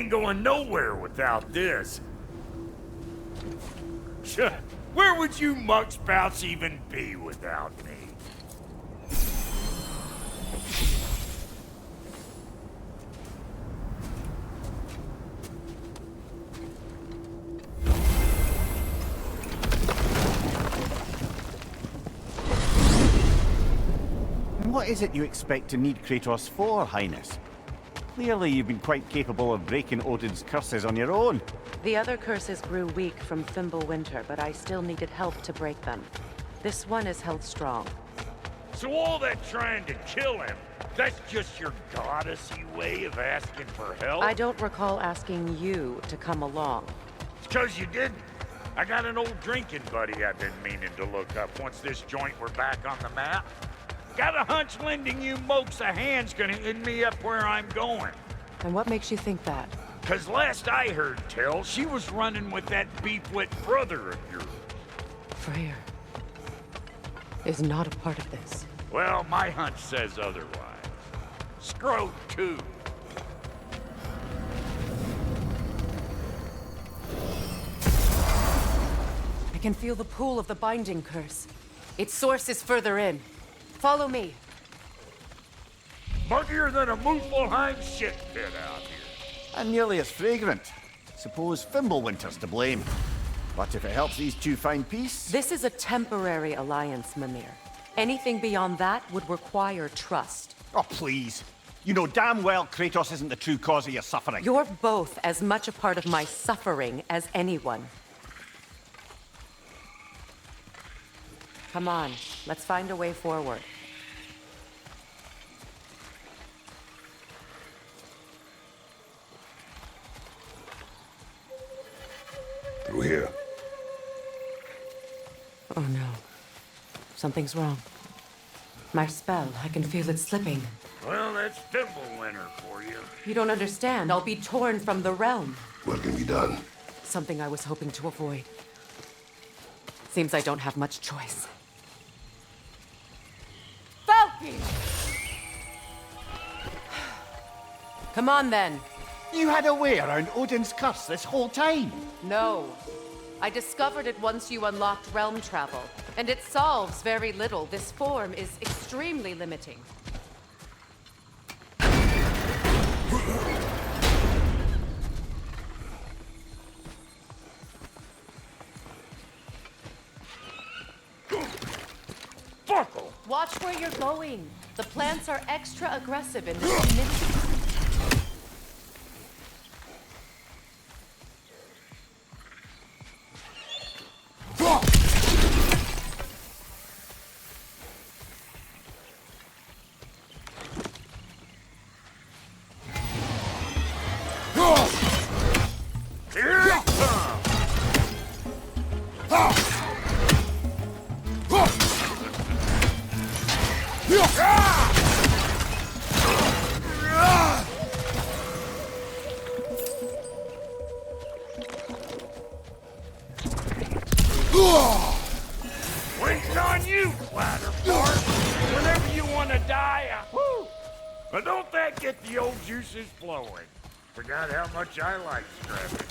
ain't going nowhere without this. Where would you muckspouts even be without me? What is it you expect to need Kratos for, Highness? Clearly you've been quite capable of breaking Odin's curses on your own. The other curses grew weak from Fimbulwinter, but I still needed help to break them. This one is held strong. So all that trying to kill him, that's just your goddessy way of asking for help? I don't recall asking you to come along. It's 'cause you didn't. I got an old drinking buddy I've been meaning to look up once this joint were back on the map. Got a hunch lending you mopes a hand's gonna end me up where I'm going. And what makes you think that? 'Cause last I heard tell, she was running with that beef-wit brother of yours. Freyr is not a part of this. Well, my hunch says otherwise. Scrote, too. I can feel the pull of the binding curse. Its source is further in. Follow me. Muggier than a Muspelheim shit pit out here. And nearly as fragrant. Suppose Fimbulwinter's to blame. But if it helps these two find peace... This is a temporary alliance, Mimir. Anything beyond that would require trust. Oh, please. You know damn well Kratos isn't the true cause of your suffering. You're both as much a part of my suffering as anyone. Come on, let's find a way forward. Through here. Oh no. Something's wrong. My spell, I can feel it slipping. Well, that's Fimbulwinter for you. You don't understand. I'll be torn from the realm. What can be done? Something I was hoping to avoid. Seems I don't have much choice. Falky! Come on then. You had a way around Odin's curse this whole time. No. I discovered it once you unlocked realm travel, and it solves very little. This form is extremely limiting. Fuckle! Watch where you're going. The plants are extra aggressive in this humidity. Here it comes! Waits on you, Clatterfart! Whenever you want to die, woo! But don't that get the old juices flowing? Forgot how much I like scrapping.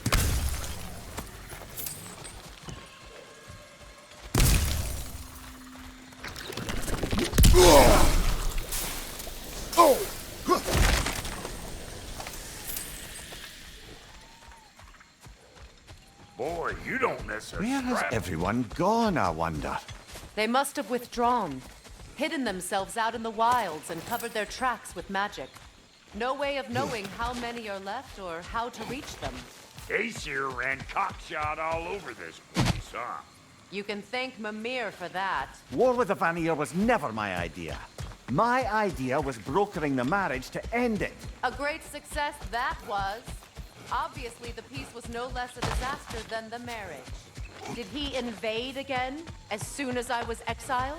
Boy, you don't miss a Where has scrap. everyone gone, I wonder? They must have withdrawn, hidden themselves out in the wilds and covered their tracks with magic. No way of knowing how many are left or how to reach them. Aesir ran cockshot all over this place, huh? You can thank Mimir for that. War with the Vanir was never my idea. My idea was brokering the marriage to end it. A great success that was. Obviously, the peace was no less a disaster than the marriage. Did he invade again as soon as I was exiled?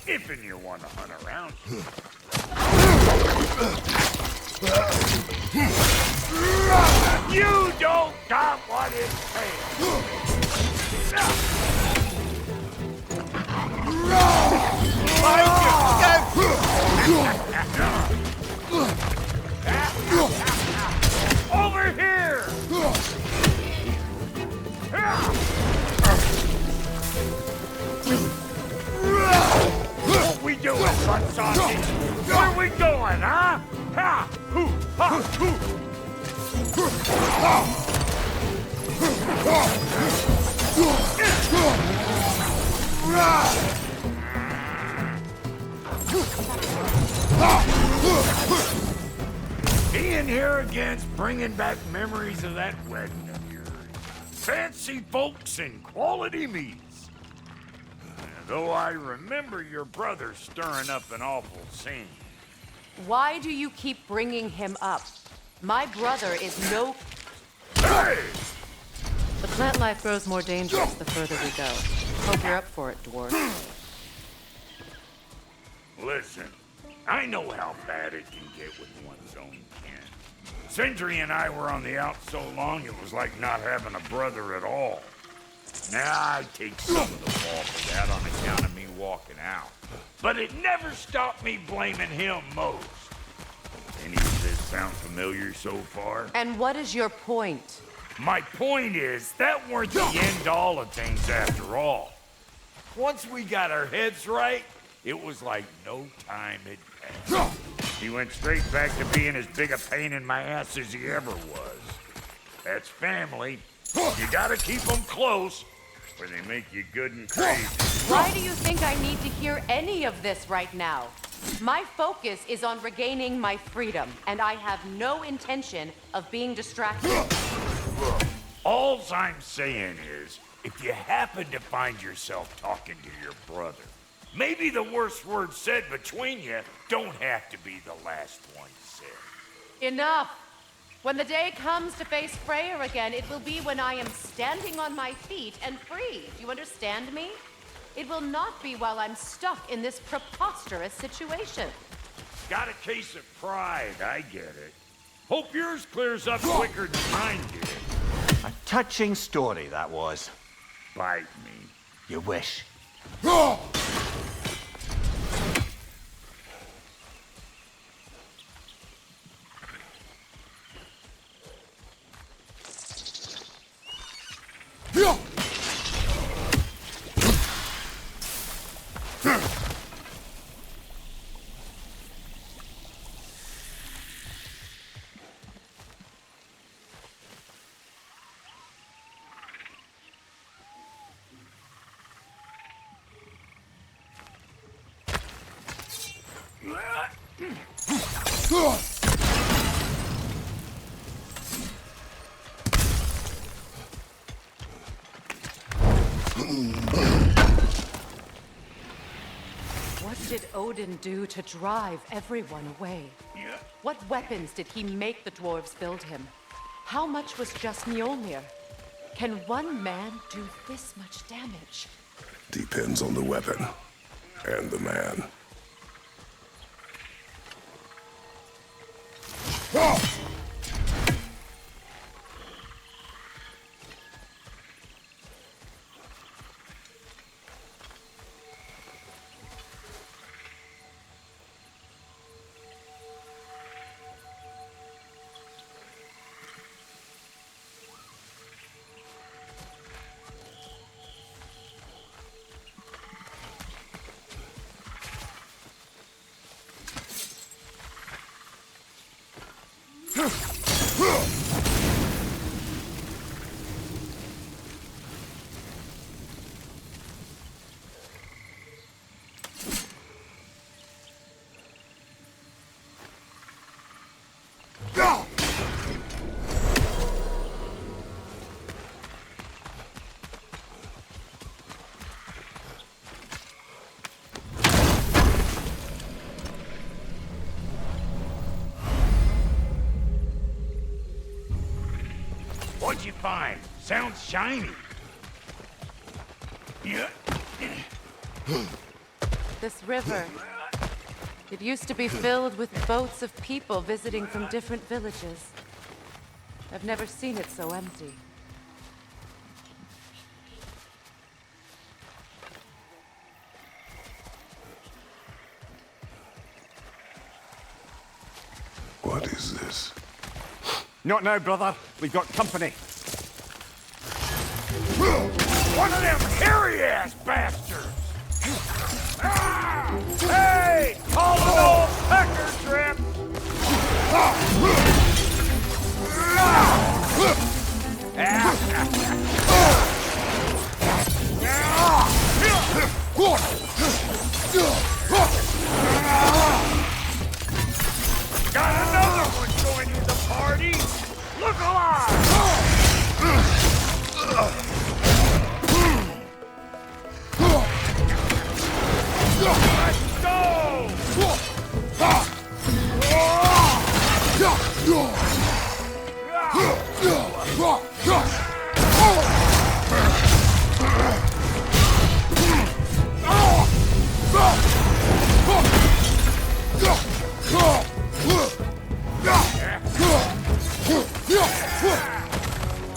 If and you want to hunt around. You don't got what it takes. Over here! What we doing, butt sausage? Where we going, huh? Ha! Hoo! Ha! Hoo! Being here again's bringing back memories of that wedding of yours. Fancy folks and quality meats. Though I remember your brother stirring up an awful scene. Why do you keep bringing him up? My brother is no... Hey! The plant life grows more dangerous the further we go. Hope you're up for it, dwarf. Listen, I know how bad it can get with one's own kin. Sindri and I were on the out so long it was like not having a brother at all. Now I take some of the fall for that on account of me walking out. But it never stopped me blaming him most. Any of this sound familiar so far? And what is your point? My point is, that weren't the end all of things after all. Once we got our heads right, it was like no time had passed. He went straight back to being as big a pain in my ass as he ever was. That's family. You gotta keep them close, or they make you good and crazy. Why do you think I need to hear any of this right now? My focus is on regaining my freedom, and I have no intention of being distracted. Look, all I'm saying is, if you happen to find yourself talking to your brother, maybe the worst word said between you don't have to be the last one said. Enough! When the day comes to face Freyr again, it will be when I am standing on my feet and free. Do you understand me? It will not be while I'm stuck in this preposterous situation. Got a case of pride, I get it. Hope yours clears up quicker than mine did. A touching story, that was. Bite me. You wish. What did Odin do to drive everyone away? What weapons did he make the dwarves build him? How much was just Mjolnir? Can one man do this much damage? Depends on the weapon and the man. What'd you find? Sounds shiny. Yeah. This river. It used to be filled with boats of people visiting from different villages. I've never seen it so empty. What is this? Not now, brother. We've got company. One of them hairy-ass bastards! Ah! Hey! Call an old pecker trip! Got another one joining the party! Look alive!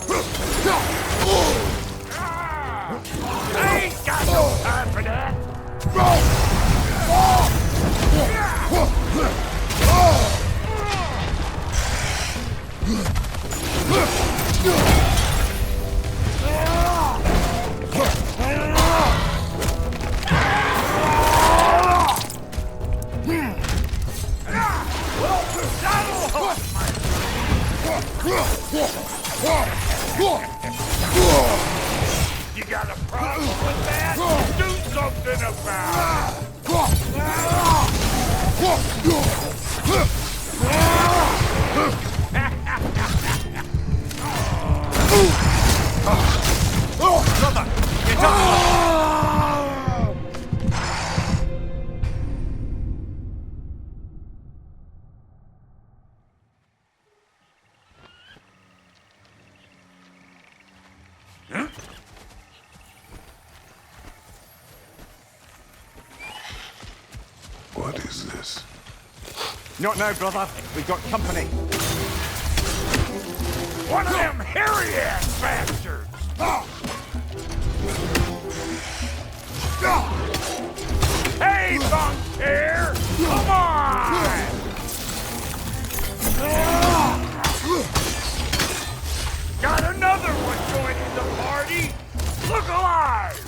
Let's go! I ain't got no time for that! You got a problem with that? Do something about it! Brother, get up! What is this? Not now, brother. We've got company. One of them hairy-ass bastards! Hey, bunk hair! Come on! Got another one joining the party! Look alive!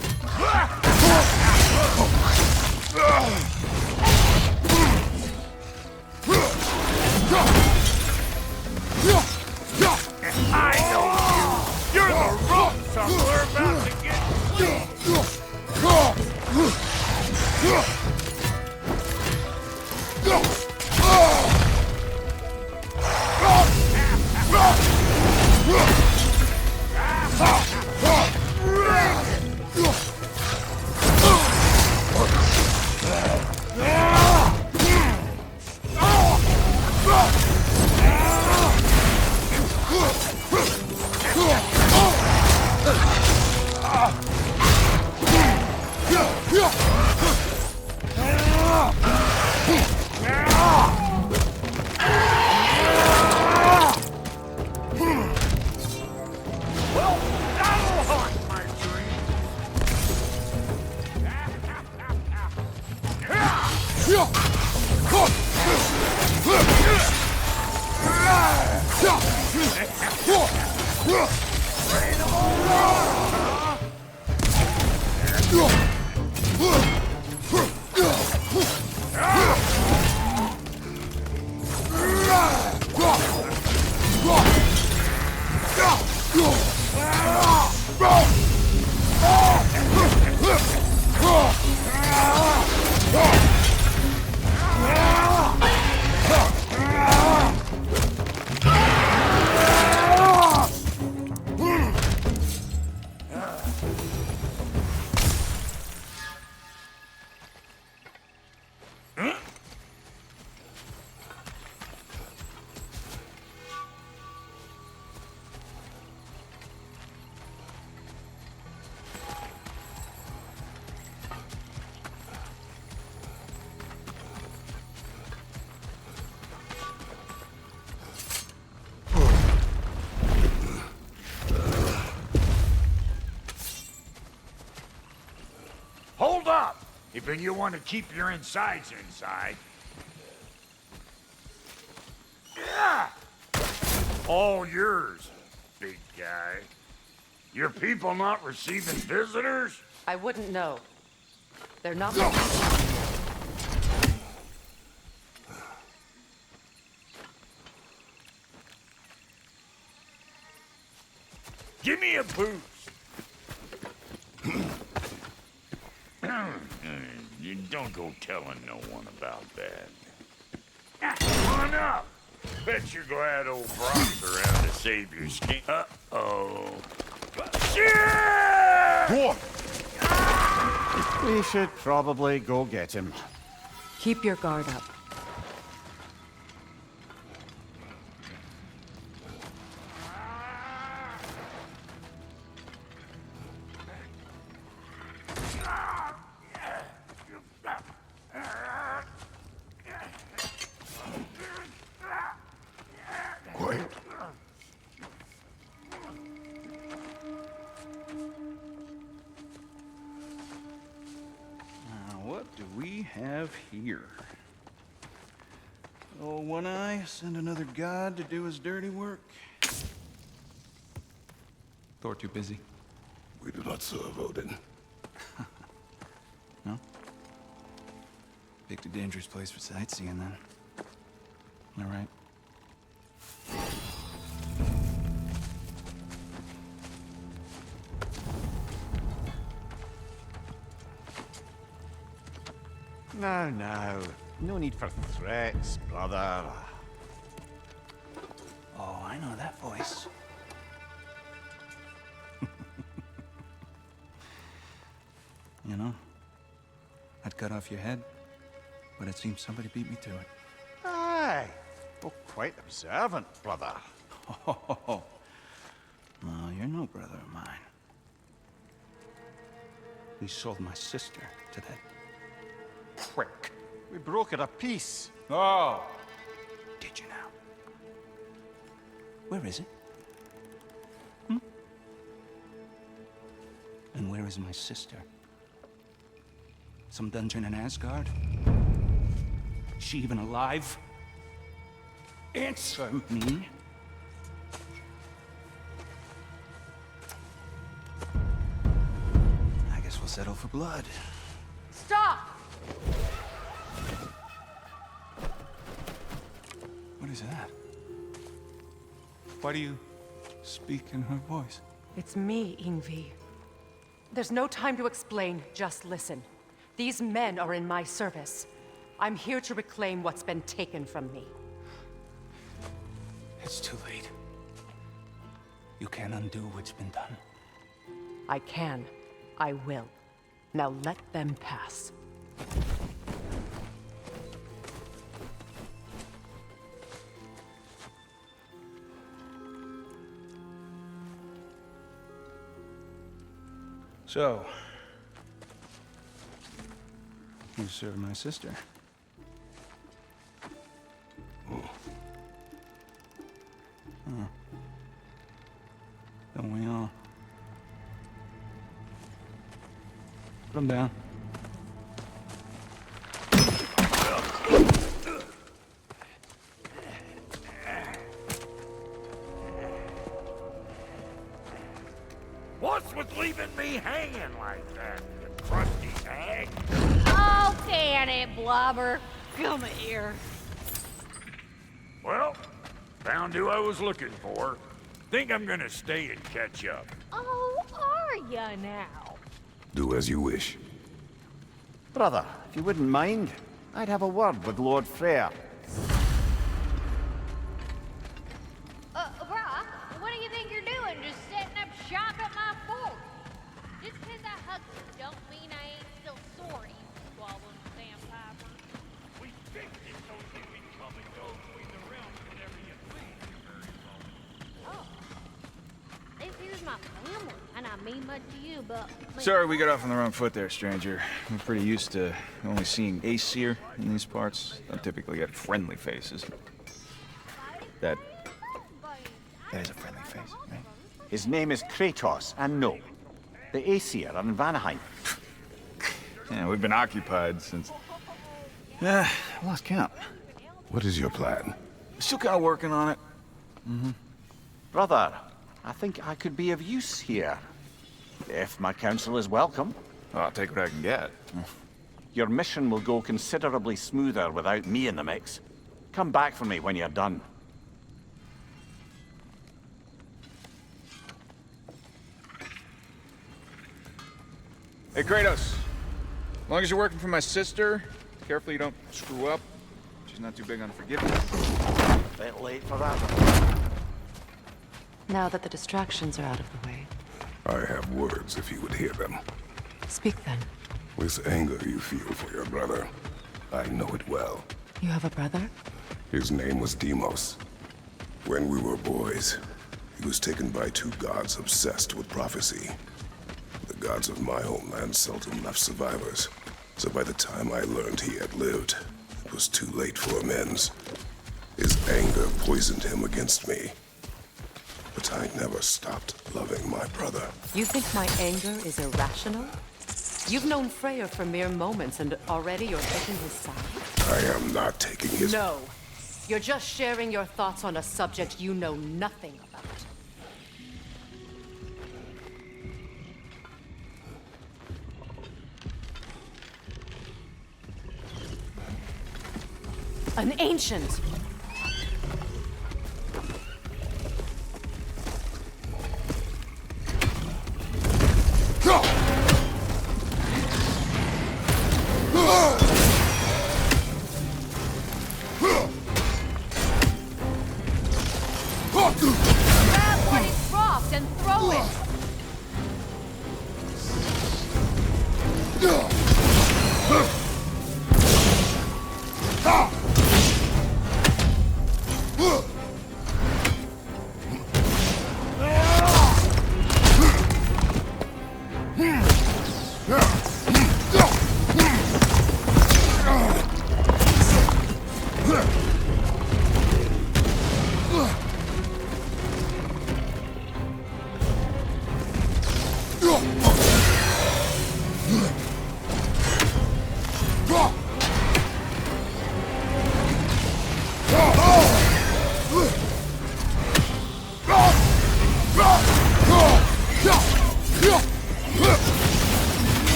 I know you! You're the rope tumbler about to get Well, that'll haunt my If you want to keep your insides inside. Yeah! All yours, big guy. Your people not receiving visitors? I wouldn't know. They're not. Give me a boost. You don't go telling no one about that. Come on up. Bet you're glad old Brock's around to save your skin. Uh-oh. Shit! We should probably go get him. Keep your guard up. Quiet. What do we have here? Oh, One Eye, send another god to do his dirty work. Thor too busy. We do not serve Odin. No? Picked a dangerous place for sightseeing, then. All right. Now, now. No need for threats, brother. Oh, I know that voice. You know, I'd cut off your head, but it seems somebody beat me to it. Aye. Oh, quite observant, brother. Oh, well, you're no brother of mine. We sold my sister to that prick. We brokered a peace. Oh! Did you now? Where is it? And where is my sister? Some dungeon in Asgard? Is she even alive? Answer me. I guess we'll settle for blood. Stop! What is that? Why do you speak in her voice? It's me, Ingvi. There's no time to explain, just listen. These men are in my service. I'm here to reclaim what's been taken from me. It's too late. You can't undo what's been done. I can. I will. Now let them pass. So, you served my sister. Don't we all? Put him down. What's with leaving me hanging like that, you crusty hag? Oh, can it, Blubber? Come here. Well, found who I was looking for. Think I'm gonna stay and catch up. Oh, are ya now? Do as you wish. Brother, if you wouldn't mind, I'd have a word with Lord Freyr. Brah, what do you think you're doing? Just setting up shop at my fort? Just 'cause I hugged you don't mean I ain't still sorry, you squabbling sandpiper. We fixed it so you can come and go between the realms whenever you please. Oh. This here's my family, and I mean much to you, but... Sorry we got off on the wrong foot there, stranger. I'm pretty used to only seeing Aesir in these parts. Don't typically get friendly faces. That is a friendly face, right? His name is Kratos, and no, the Aesir are in Vanaheim. Yeah, we've been occupied since... I lost count. What is your plan? Still kind of working on it. Brother, I think I could be of use here. If my counsel is welcome. Well, I'll take what I can get. Your mission will go considerably smoother without me in the mix. Come back for me when you're done. Hey, Kratos. As long as you're working for my sister, careful you don't screw up. She's not too big on forgiveness. Bit late for that. Now that the distractions are out of the way, I have words if you would hear them. speak then. This anger you feel for your brother, I know it well. You have a brother? His name was Deimos. When we were boys, he was taken by two gods obsessed with prophecy. The gods of my homeland seldom left survivors, so by the time I learned he had lived, it was too late for amends. His anger poisoned him against me. But I never stopped loving my brother. You think my anger is irrational? You've known Freyr for mere moments, and already you're taking his side? I am not taking his... No. You're just sharing your thoughts on a subject you know nothing about. An ancient! Grab what is dropped and throw it!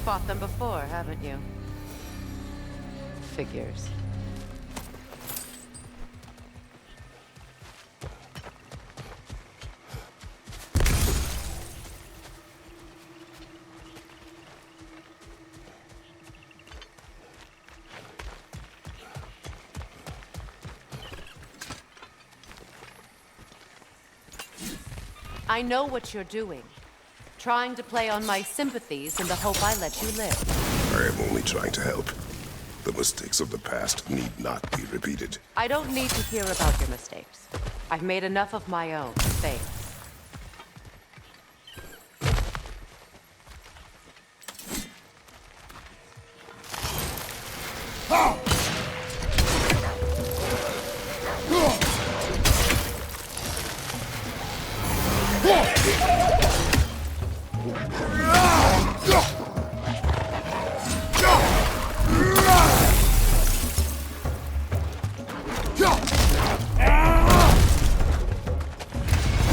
Fought them before, haven't you? Figures. I know what you're doing. Trying to play on my sympathies in the hope I let you live. I am only trying to help. The mistakes of the past need not be repeated. I don't need to hear about your mistakes. I've made enough of my own, thanks.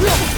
Yeah!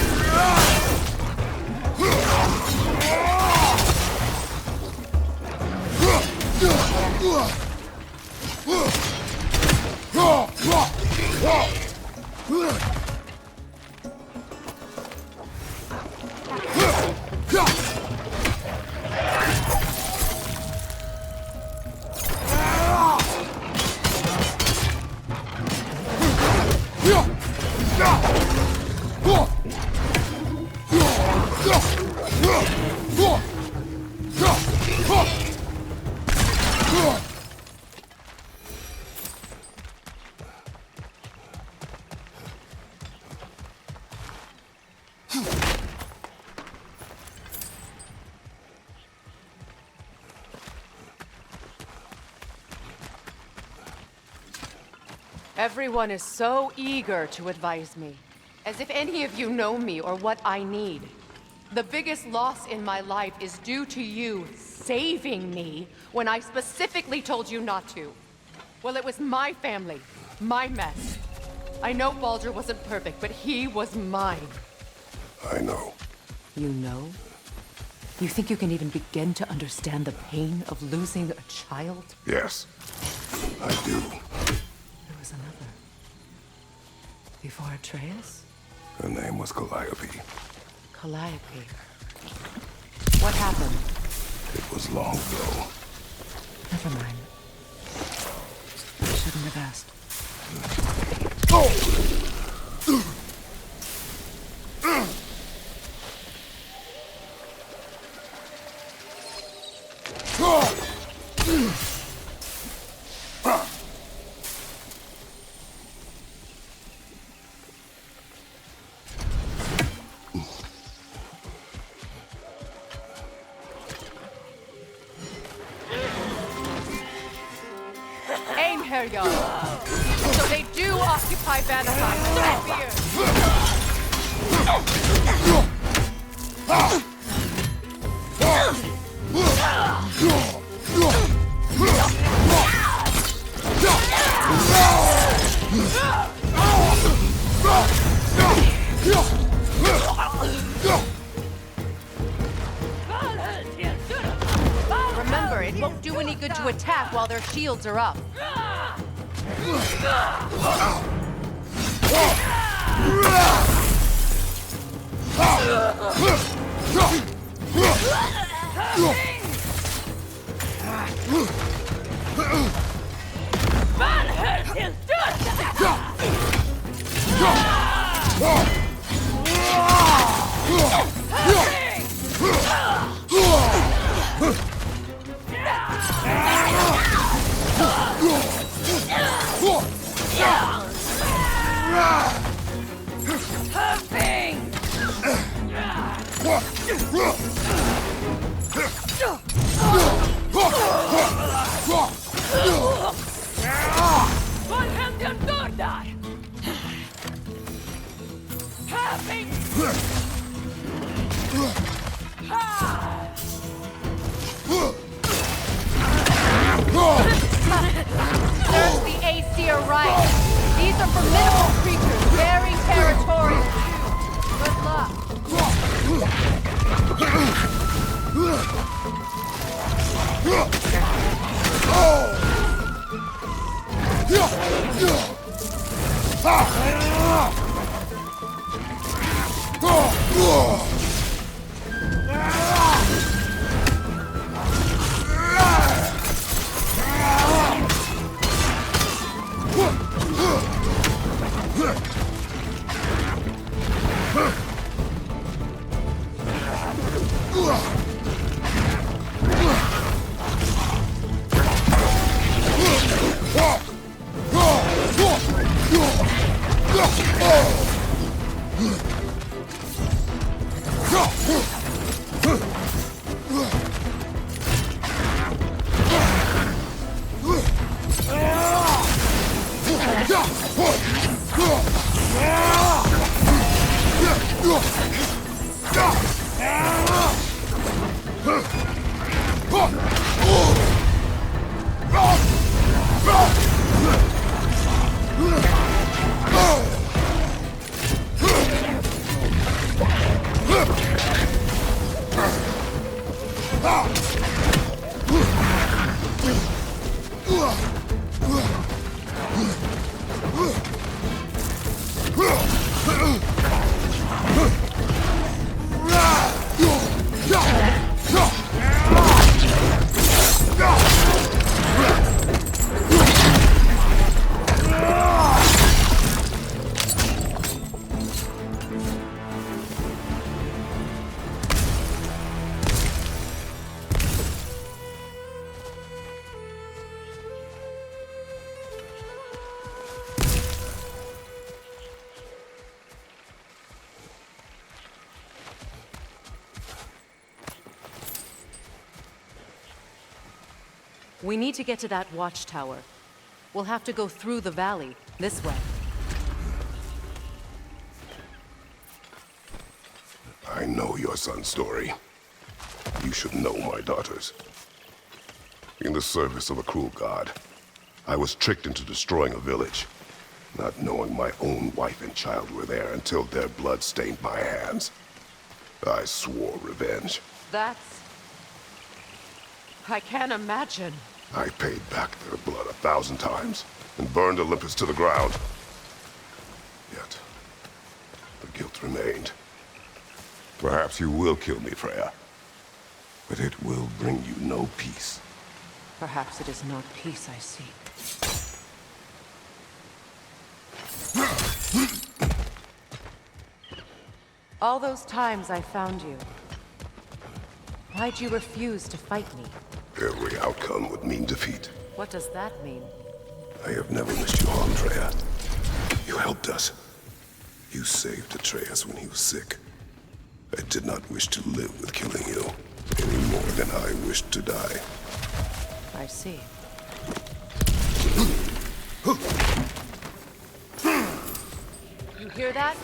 Everyone is so eager to advise me, as if any of you know me or what I need. The biggest loss in my life is due to you saving me when I specifically told you not to. Well, it was my family, my mess. I know Baldur wasn't perfect, but he was mine. I know. You know? You think you can even begin to understand the pain of losing a child? Yes, I do. There was another. Before Atreus? Her name was Calliope. Calliope. What happened? It was long ago. Never mind. I shouldn't have asked. Einherjar. So they do occupy Vanaheim. Remember, it won't do any good to attack while their shields are up. There's the Aesir right. These are formidable creatures, very territorial. Good luck. We need to get to that watchtower. We'll have to go through the valley, this way. I know your son's story. You should know my daughter's. In the service of a cruel god, I was tricked into destroying a village, not knowing my own wife and child were there until their blood stained my hands. I swore revenge. That's... I can't imagine. I paid back their blood 1,000 times and burned Olympus to the ground. Yet, the guilt remained. Perhaps you will kill me, Freya, but it will bring you no peace. Perhaps it is not peace I seek. All those times I found you, why'd you refuse to fight me? Every outcome would mean defeat. What does that mean? I have never wished you harm, Freya. You helped us. You saved Atreus when he was sick. I did not wish to live with killing you, any more than I wished to die. I see. You hear that?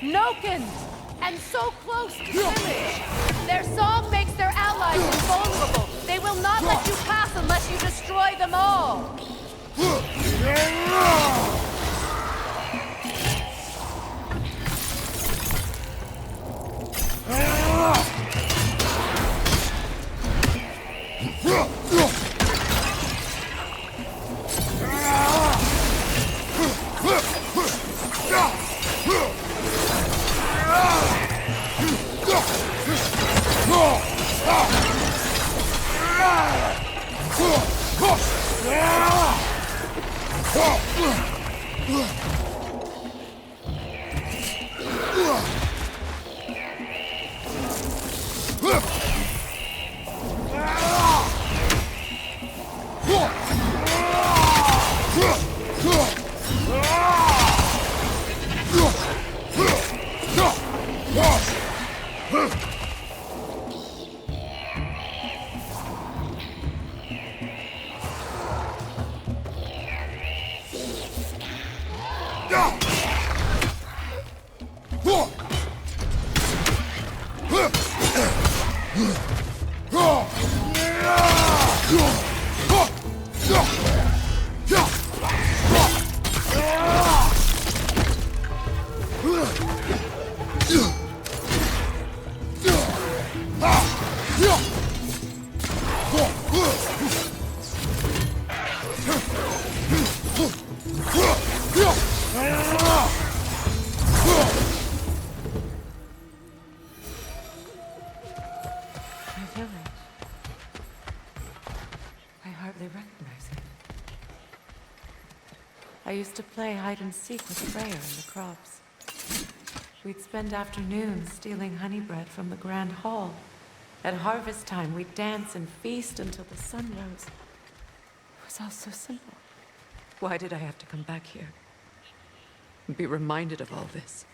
Nokins! And so close to the village! Their song makes their allies invulnerable! They will not let you pass unless you destroy them all! I used to play hide and seek with Freya in the crops. We'd spend afternoons stealing honey bread from the grand hall. At harvest time, we'd dance and feast until the sun rose. It was all so simple. Why did I have to come back here? And be reminded of all this?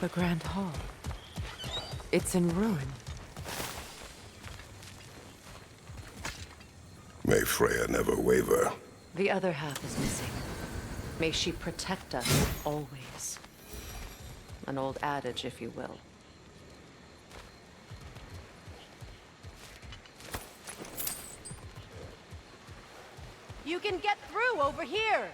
The Grand Hall. It's in ruin. May Freya never waver. The other half is missing. May she protect us always. An old adage, if you will. You can get through over here!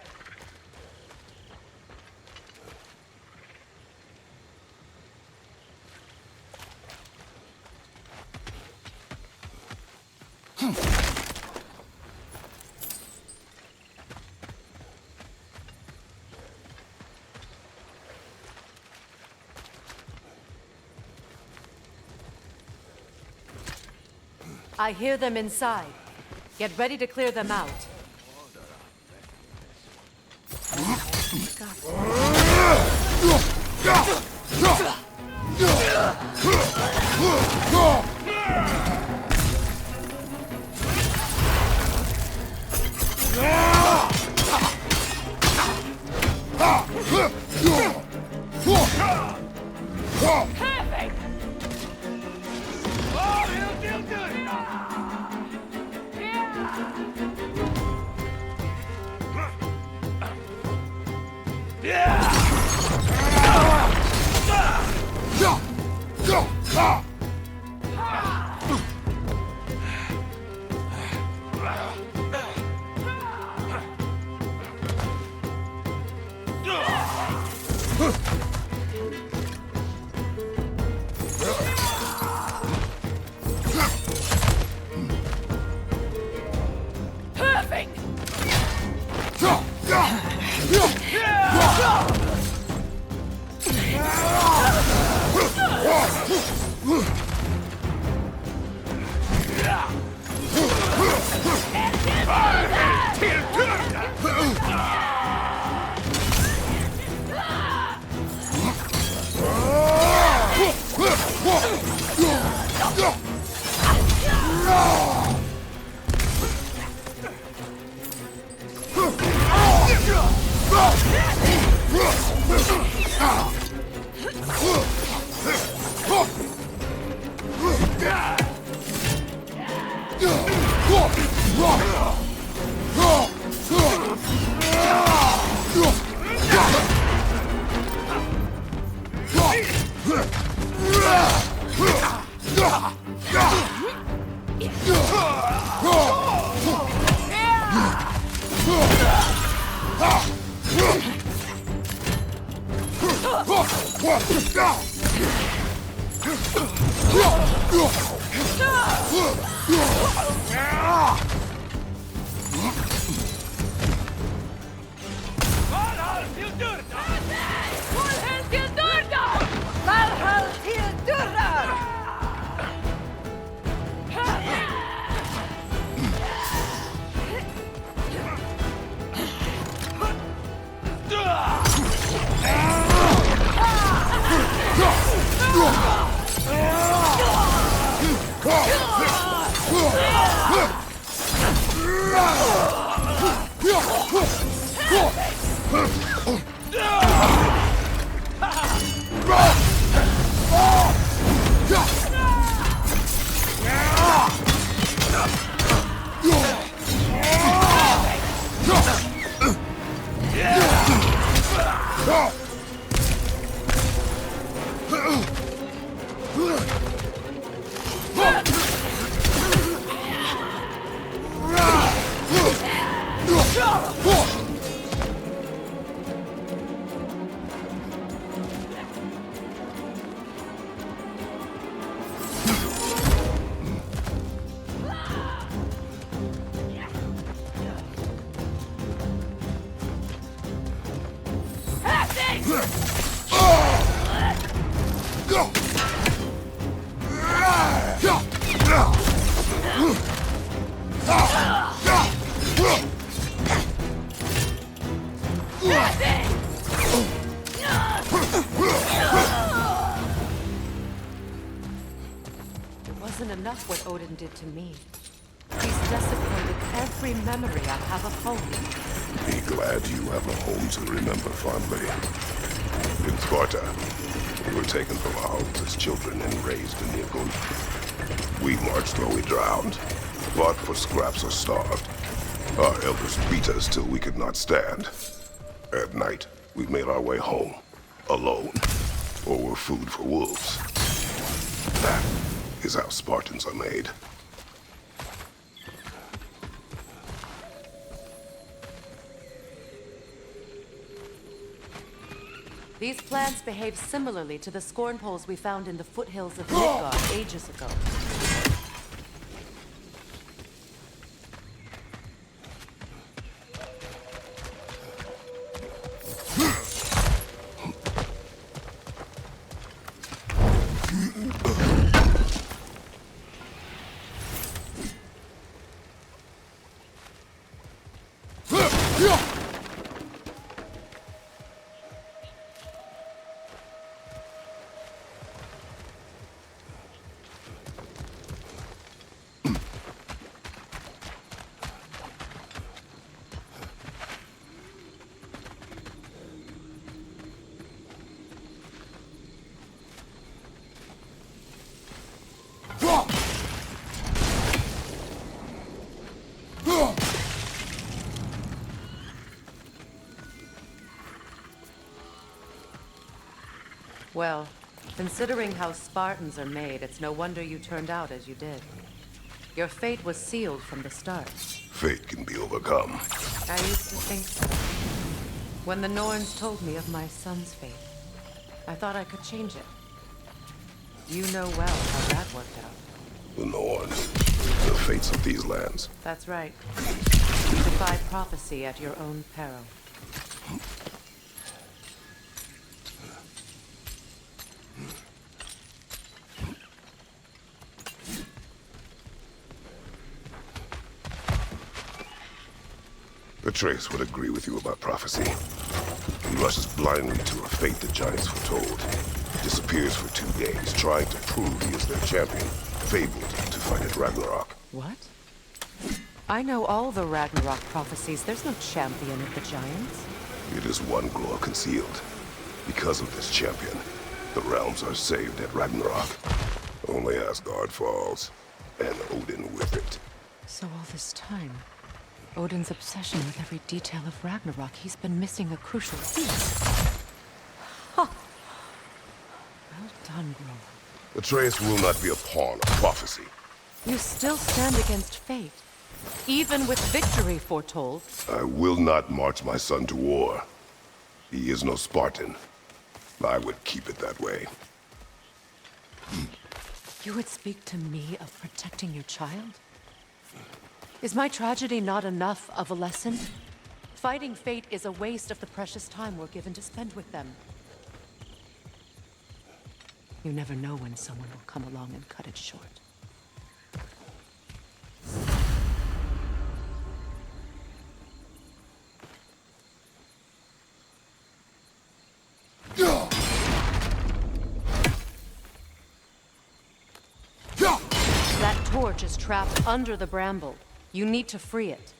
I hear them inside. Get ready to clear them out. Wasn't enough what Odin did to me. He's desecrated every memory I have of home. Be glad you have a home to remember fondly. In Sparta, we were taken from our homes as children and raised in Nilgun. We marched or we drowned, fought for scraps or starved. Our elders beat us till we could not stand. At night, we made our way home, alone, or were food for wolves. That is how Spartans are made. These plants behave similarly to the scorn poles we found in the foothills of Midgard ages ago. Well, considering how Spartans are made, it's no wonder you turned out as you did. Your fate was sealed from the start. Fate can be overcome. I used to think so. When the Norns told me of my son's fate, I thought I could change it. You know well how that worked out. The Norns. The fates of these lands. That's right. You defy prophecy at your own peril. Atreus would agree with you about prophecy. He rushes blindly to a fate the giants foretold. Disappears for 2 days, trying to prove he is their champion, fabled to fight at Ragnarok. What? I know all the Ragnarok prophecies. There's no champion of the giants. It is one glow concealed. Because of this champion, the realms are saved at Ragnarok. Only Asgard falls, and Odin with it. So all this time, Odin's obsession with every detail of Ragnarok, he's been missing a crucial piece. Huh. Well done, Grover. Atreus will not be a pawn of prophecy. You still stand against fate, even with victory foretold. I will not march my son to war. He is no Spartan. I would keep it that way. You would speak to me of protecting your child? Is my tragedy not enough of a lesson? Fighting fate is a waste of the precious time we're given to spend with them. You never know when someone will come along and cut it short. That torch is trapped under the bramble. You need to free it.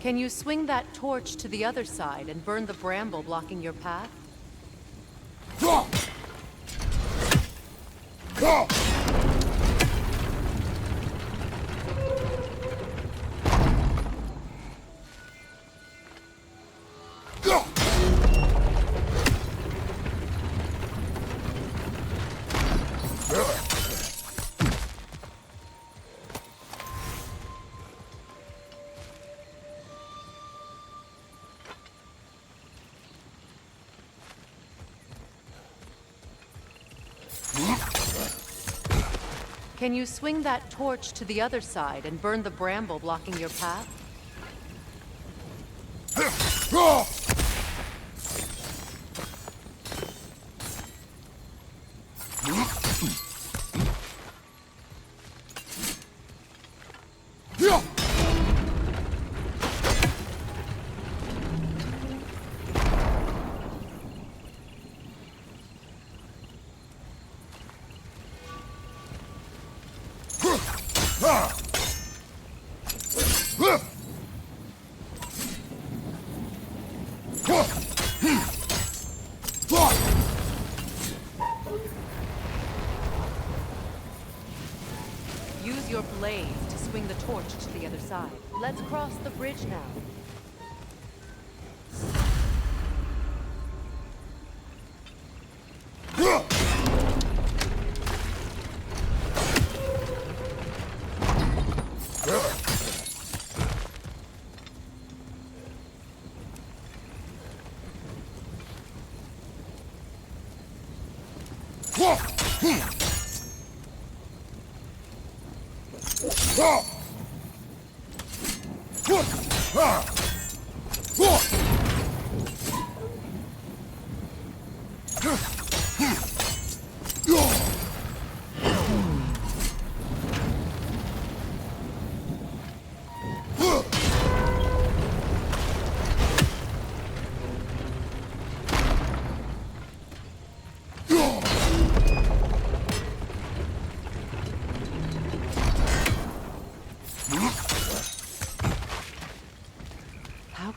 Can you swing that torch to the other side and burn the bramble blocking your path? Can you swing that torch to the other side and burn the bramble blocking your path? Use your blades to swing the torch to the other side. Let's cross the bridge now.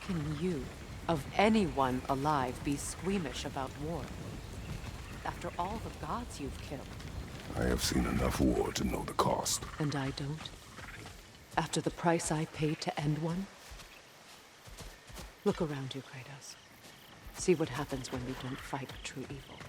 can you, of anyone alive, be squeamish about war? After all the gods you've killed. I have seen enough war to know the cost. And I don't? After the price I paid to end one? Look around you, Kratos. See what happens when we don't fight true evil.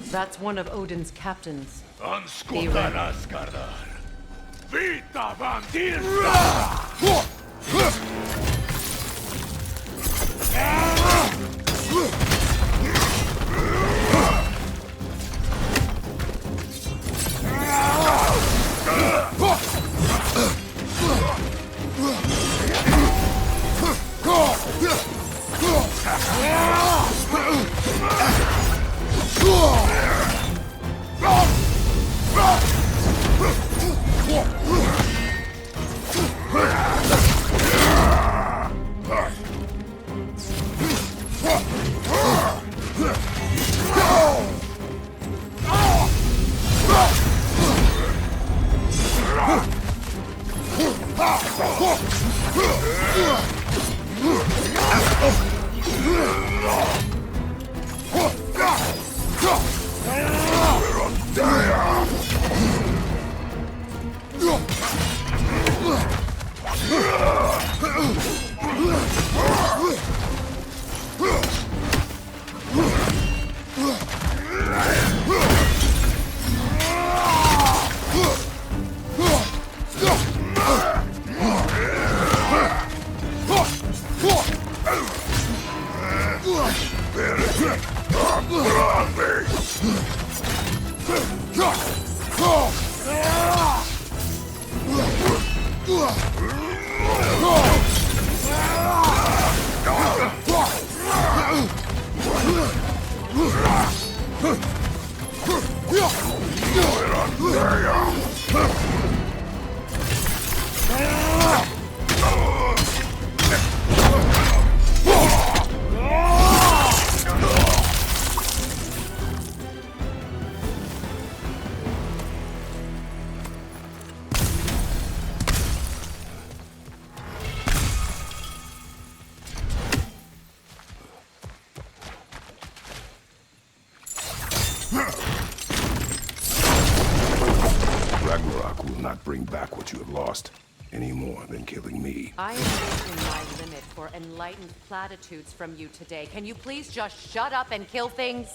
That's one of Odin's captains. Anskutar Asgardar. Vita Vandir! Ragnarok will not bring back what you have lost, any more than killing me. I am reaching my limit for enlightened platitudes from you today. Can you please just shut up and kill things?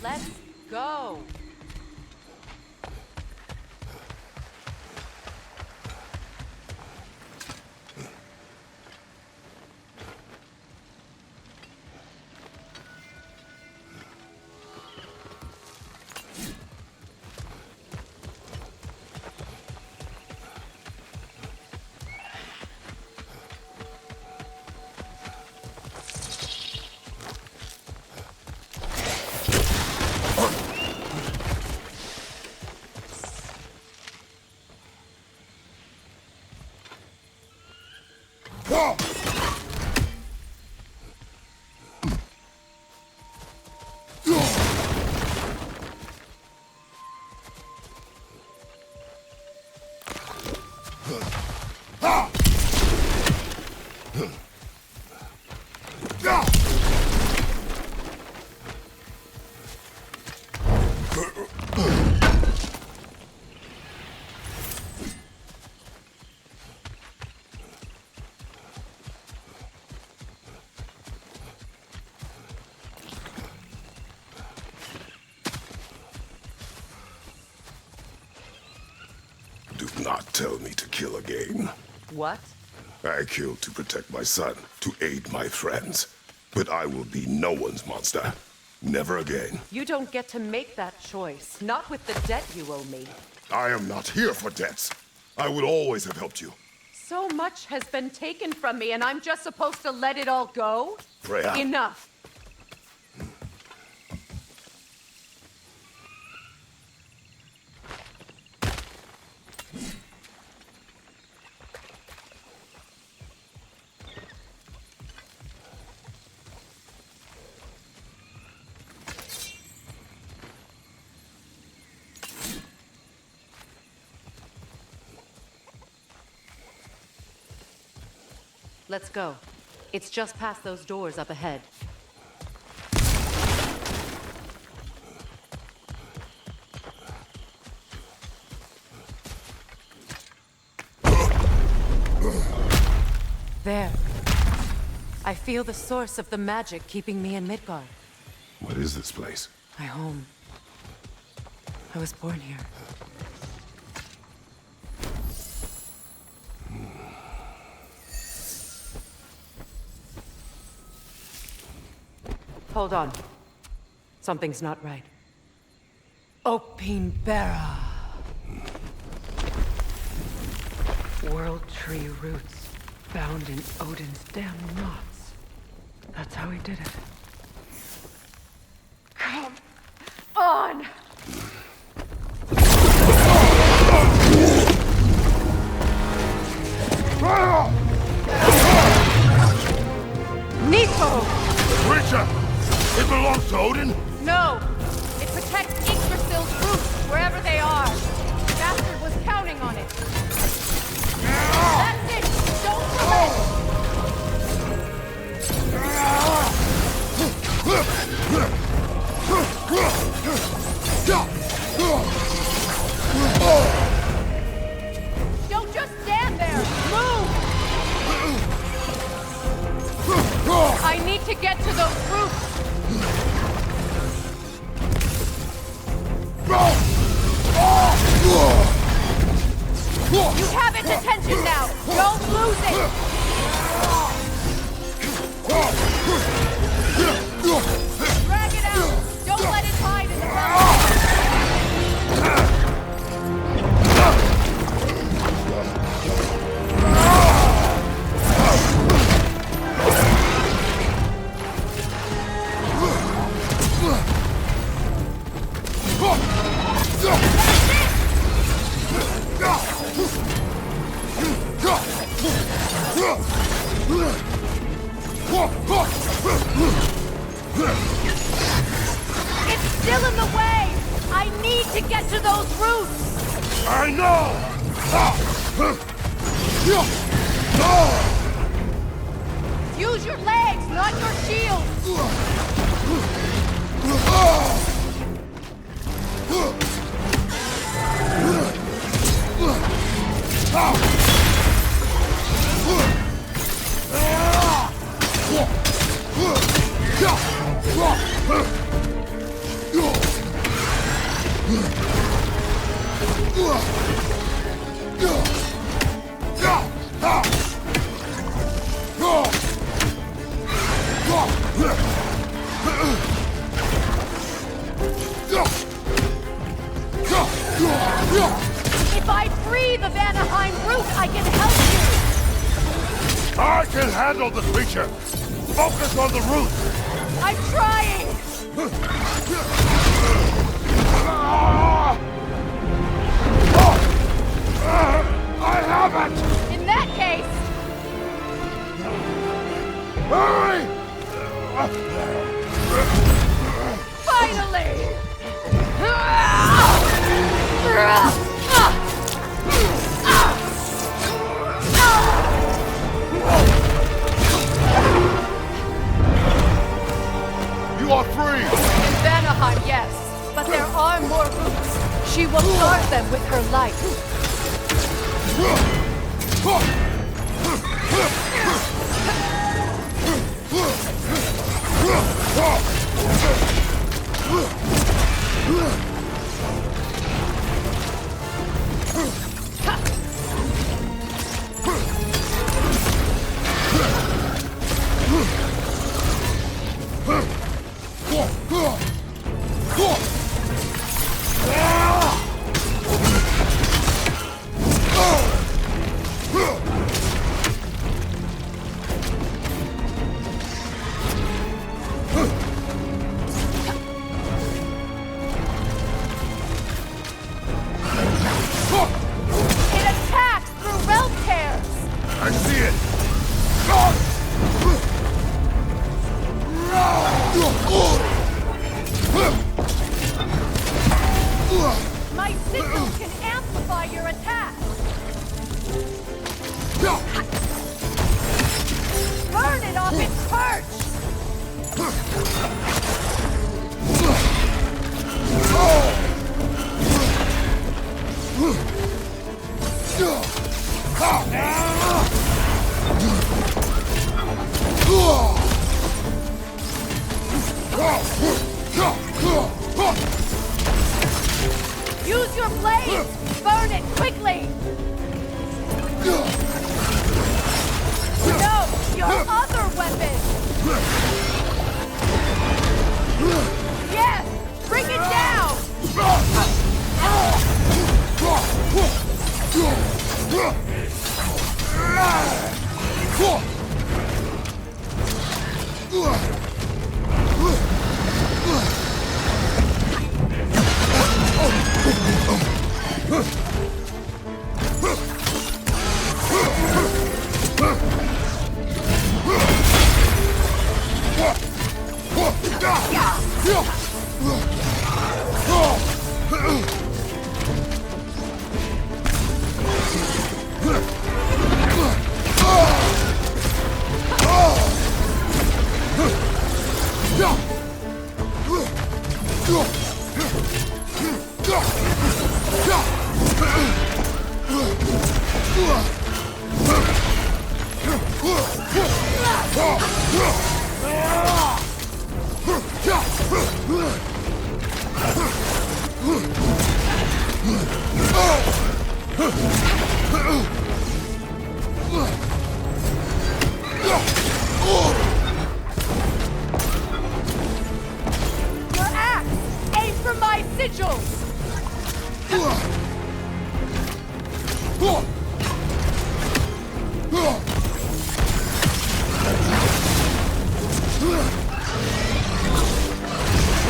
Let's go. not tell me to kill again. What? I killed to protect my son, to aid my friends. But I will be no one's monster. Never again. You don't get to make that choice. Not with the debt you owe me. I am not here for debts. I would always have helped you. So much has been taken from me, and I'm just supposed to let it all go? Freya. Enough. Let's go. It's just past those doors up ahead. There. I feel the source of the magic keeping me in Midgard. What is this place? My home. I was born here. Hold on. Something's not right. Opinbera. World tree roots found in Odin's damn knots. That's how he did it. Come on! Nico! Creature! It belongs to Odin? No! It protects Yggdrasil's roots, wherever they are. The bastard was counting on it. That's it! Don't relent! Don't just stand there! Move! I need to get to those roots! You have its attention now! Don't lose it! Drag it out! Don't let it hide in the It's still in the way! I need to get to those roots! I know! Use your legs, not your shield! If I free the Vanaheim root, I can help you! I can handle the creature! Focus on the root! I'm trying! I have it! In that case... Hurry! Finally! You are free! In Vanaheim, yes. But there are more roots. She will guard them with her light. Use your blade! Burn it quickly! No! Your other weapon! Yes! Bring it down! Your axe! Aim for my sigils!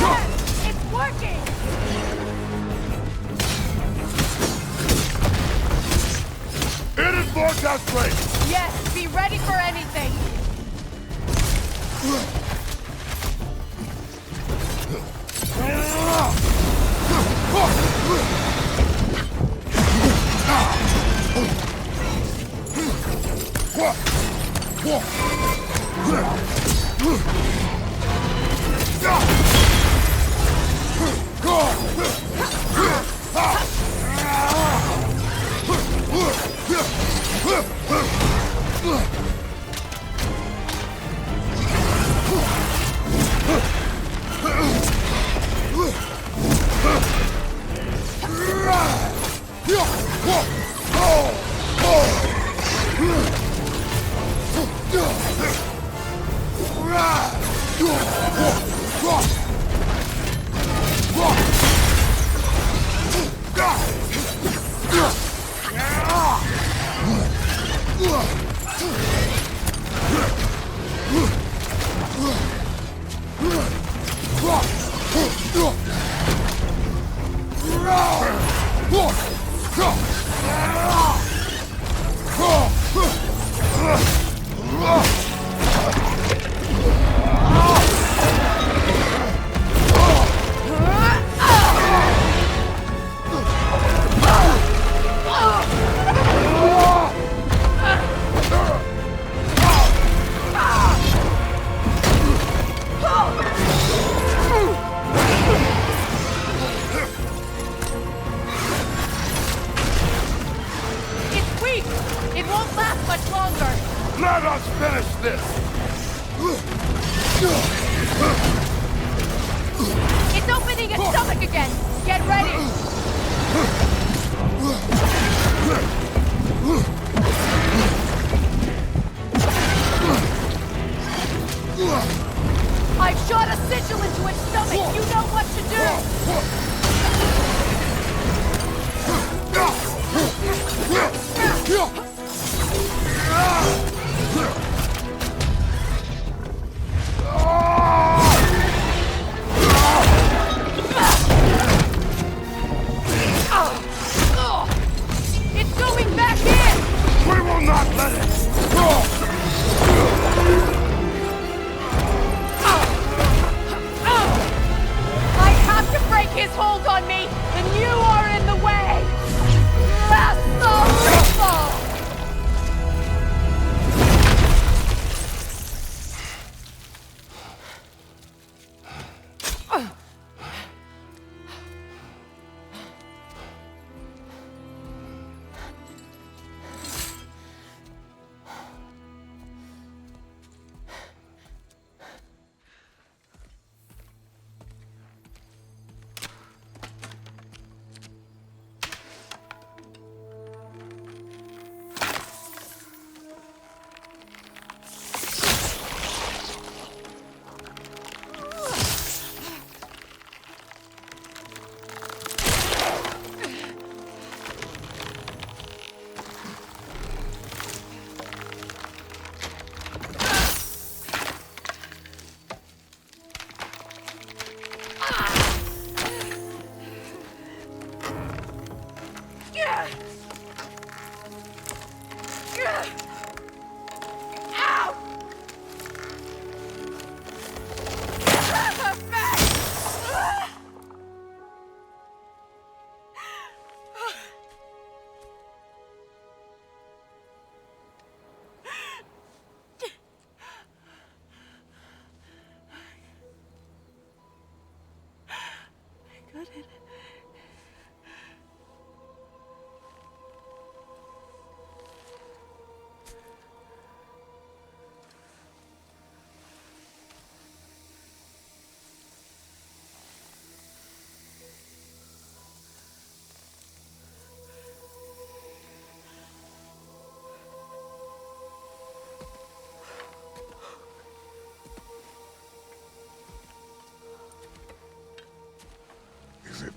Yes! It's working! It is more desperate! Yes, be ready for anything! It won't last much longer! Let us finish this! It's opening its stomach again! Get ready! I've shot a sigil into its stomach! You know what to do! It's going back in! We will not let it! I have to break his hold on me, and you are in the way! That's the ritual!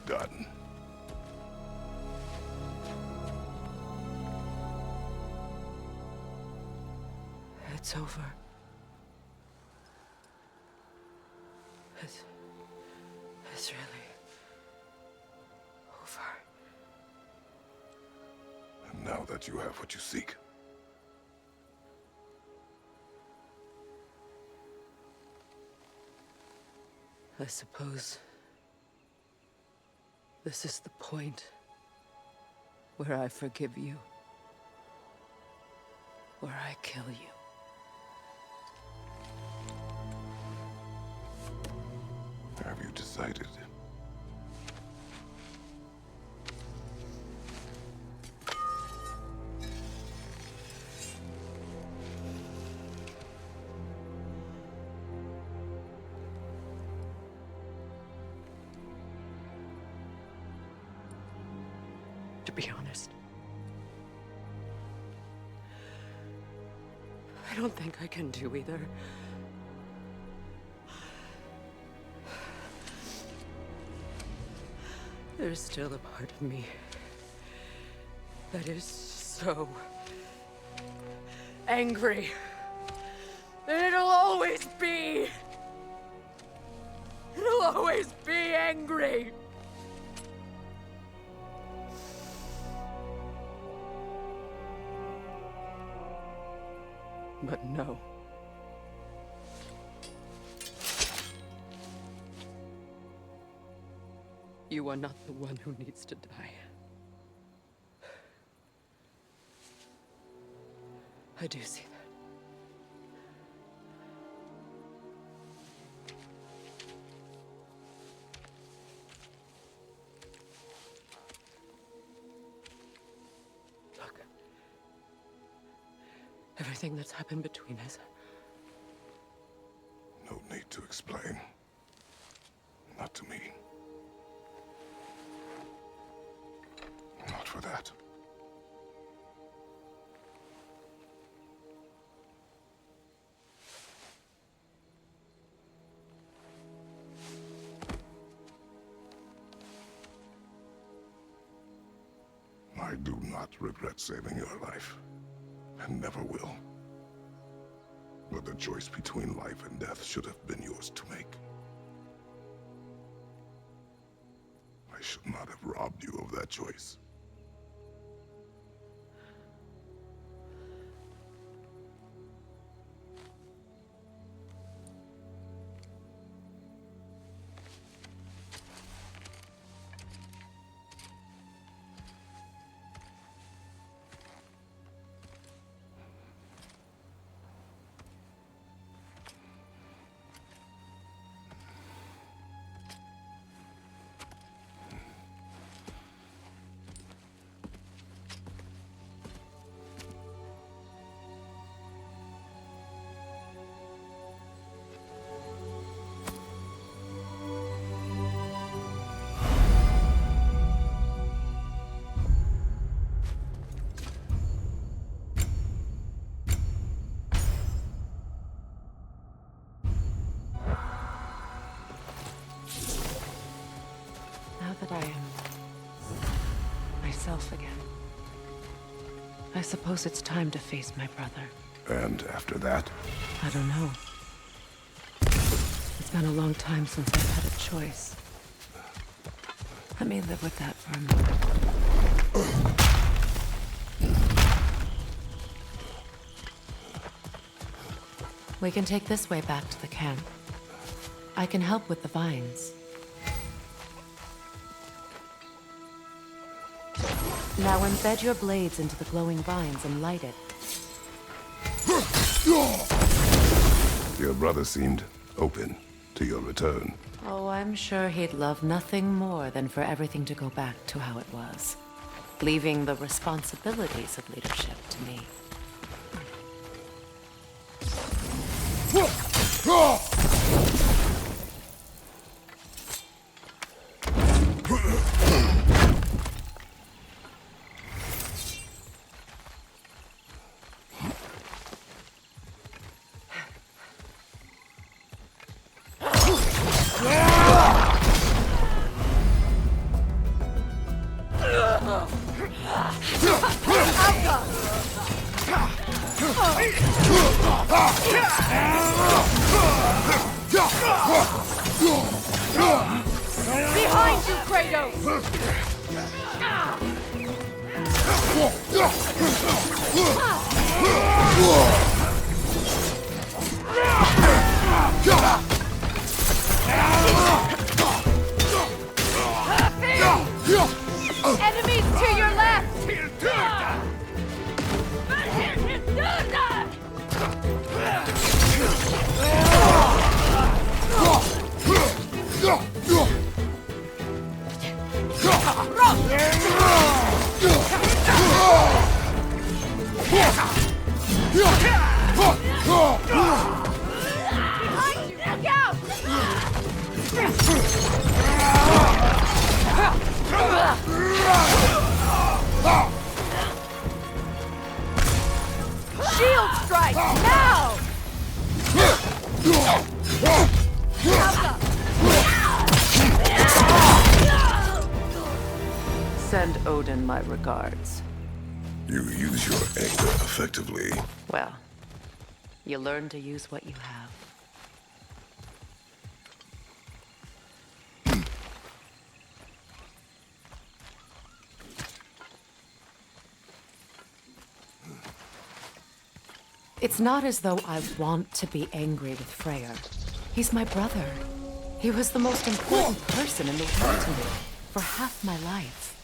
done. It's over. It's really over. And now that you have what you seek, I suppose this is the point where I forgive you, where I kill you. have you decided? To be honest, I don't think I can do either. There's still a part of me that is so angry. And it'll always be. It'll always be angry. But no. You are not the one who needs to die. I do see that. Look. Everything that's happened between us. No need to explain. Not to me. Not for that. I do not regret saving your life, and never will. But the choice between life and death should have been yours to make. I should not have robbed you of that choice. That I am myself again. I suppose it's time to face my brother. And after that? I don't know. It's been a long time since I've had a choice. Let me live with that for a moment. We can take this way back to the camp. I can help with the vines. Now embed your blades into the glowing vines and light it. Your brother seemed open to your return. Oh, I'm sure he'd love nothing more than for everything to go back to how it was, leaving the responsibilities of leadership to me. Behind you, Kratos! Enemies to your left! Behind you! Look out! Shield strike! Now! Send Odin my regards. You use your anger effectively. Well, you learn to use what you have. It's not as though I want to be angry with Freyr. He's my brother. He was the most important person in the world to me for half my life.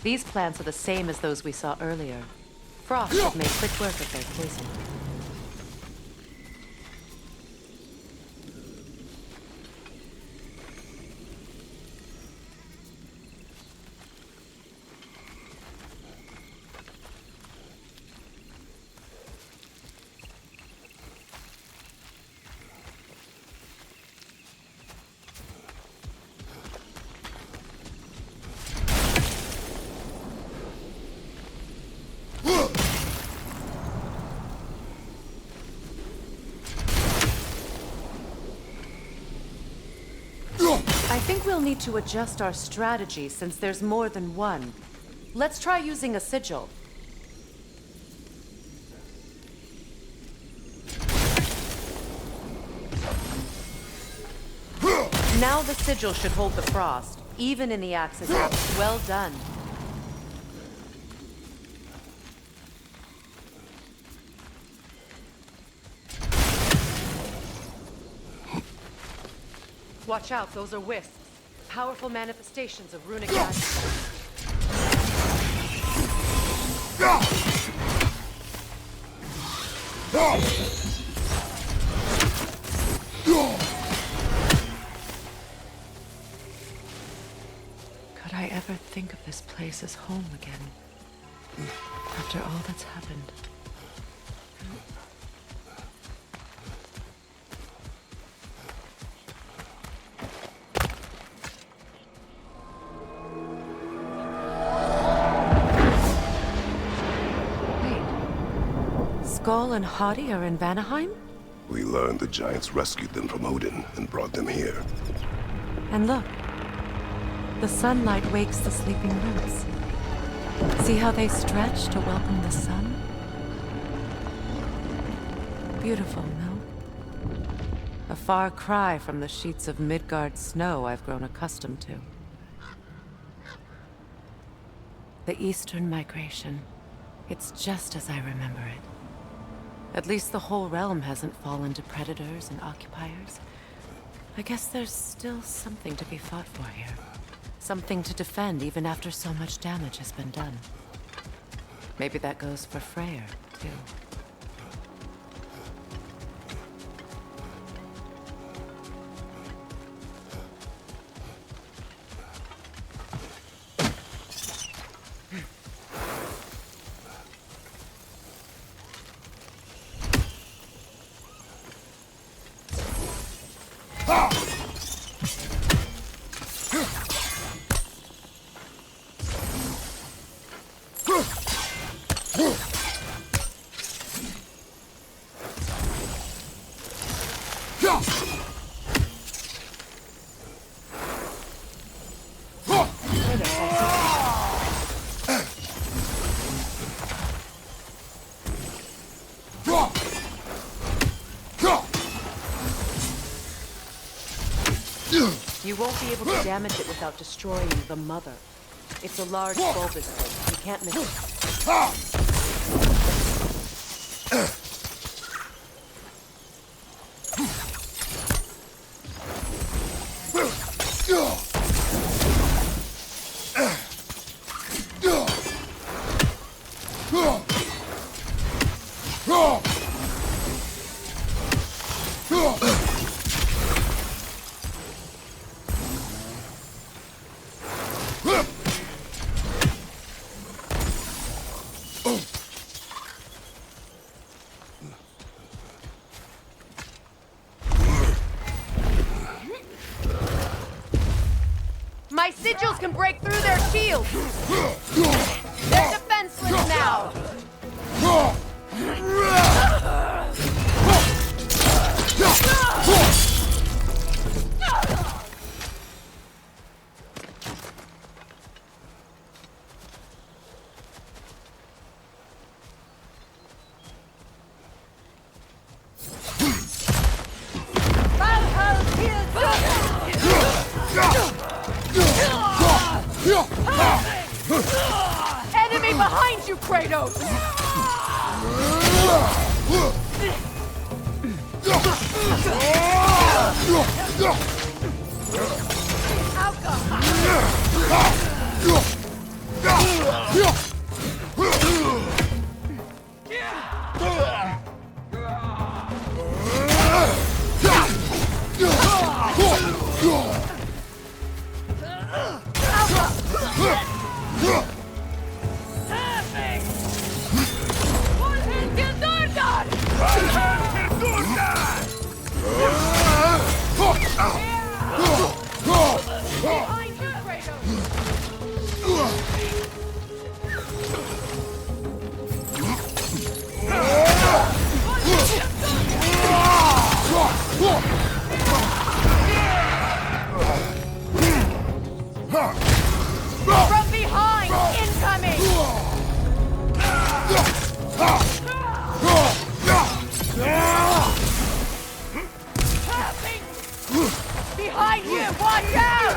These plants are the same as those we saw earlier. Frost should make quick work of their poison. I think we'll need to adjust our strategy since there's more than one. Let's try using a sigil. Now the sigil should hold the frost, even in the axe's edge. Well done. Watch out, those are wisps. Powerful manifestations of runic magic. Could I ever think of this place as home again? After all that's happened. Skull and Hati are in Vanaheim? We learned the giants rescued them from Odin and brought them here. And look. The sunlight wakes the sleeping roots. See how they stretch to welcome the sun? Beautiful, no? A far cry from the sheets of Midgard snow I've grown accustomed to. The Eastern Migration. It's just as I remember it. At least the whole realm hasn't fallen to predators and occupiers. I guess there's still something to be fought for here. Something to defend even after so much damage has been done. Maybe that goes for Freyr, too. You won't be able to damage it without destroying the mother. It's a large bulbous thing. You can't miss it. My sigils can break through their shields! They're defenseless now! Enemy behind you, Kratos! Behind you, From behind! Incoming! Behind you! Watch out!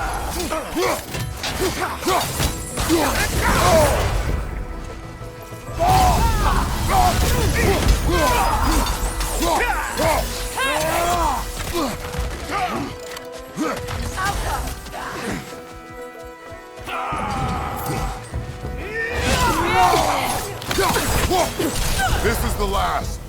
This is the last.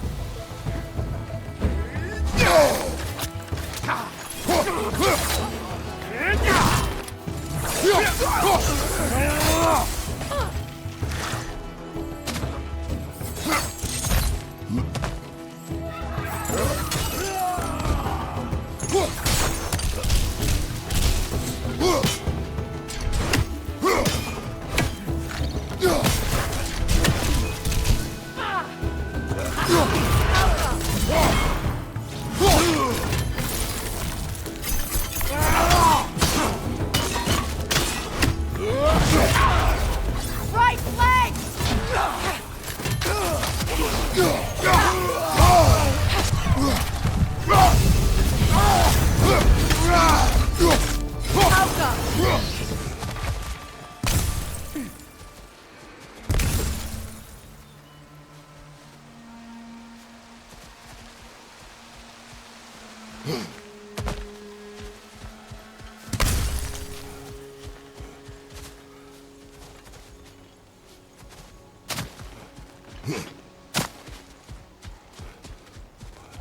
Right leg!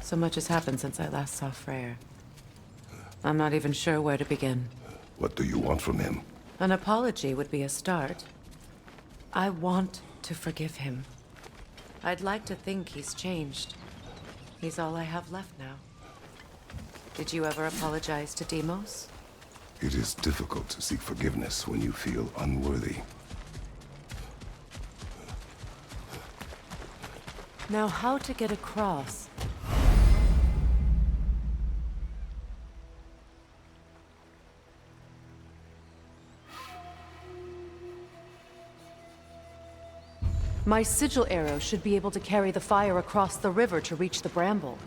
So much has happened since I last saw Freyr. I'm not even sure where to begin. What do you want from him? An apology would be a start. I want to forgive him. I'd like to think he's changed. He's all I have left now. Did you ever apologize to Deimos? It is difficult to seek forgiveness when you feel unworthy. Now, how to get across? My sigil arrow should be able to carry the fire across the river to reach the bramble.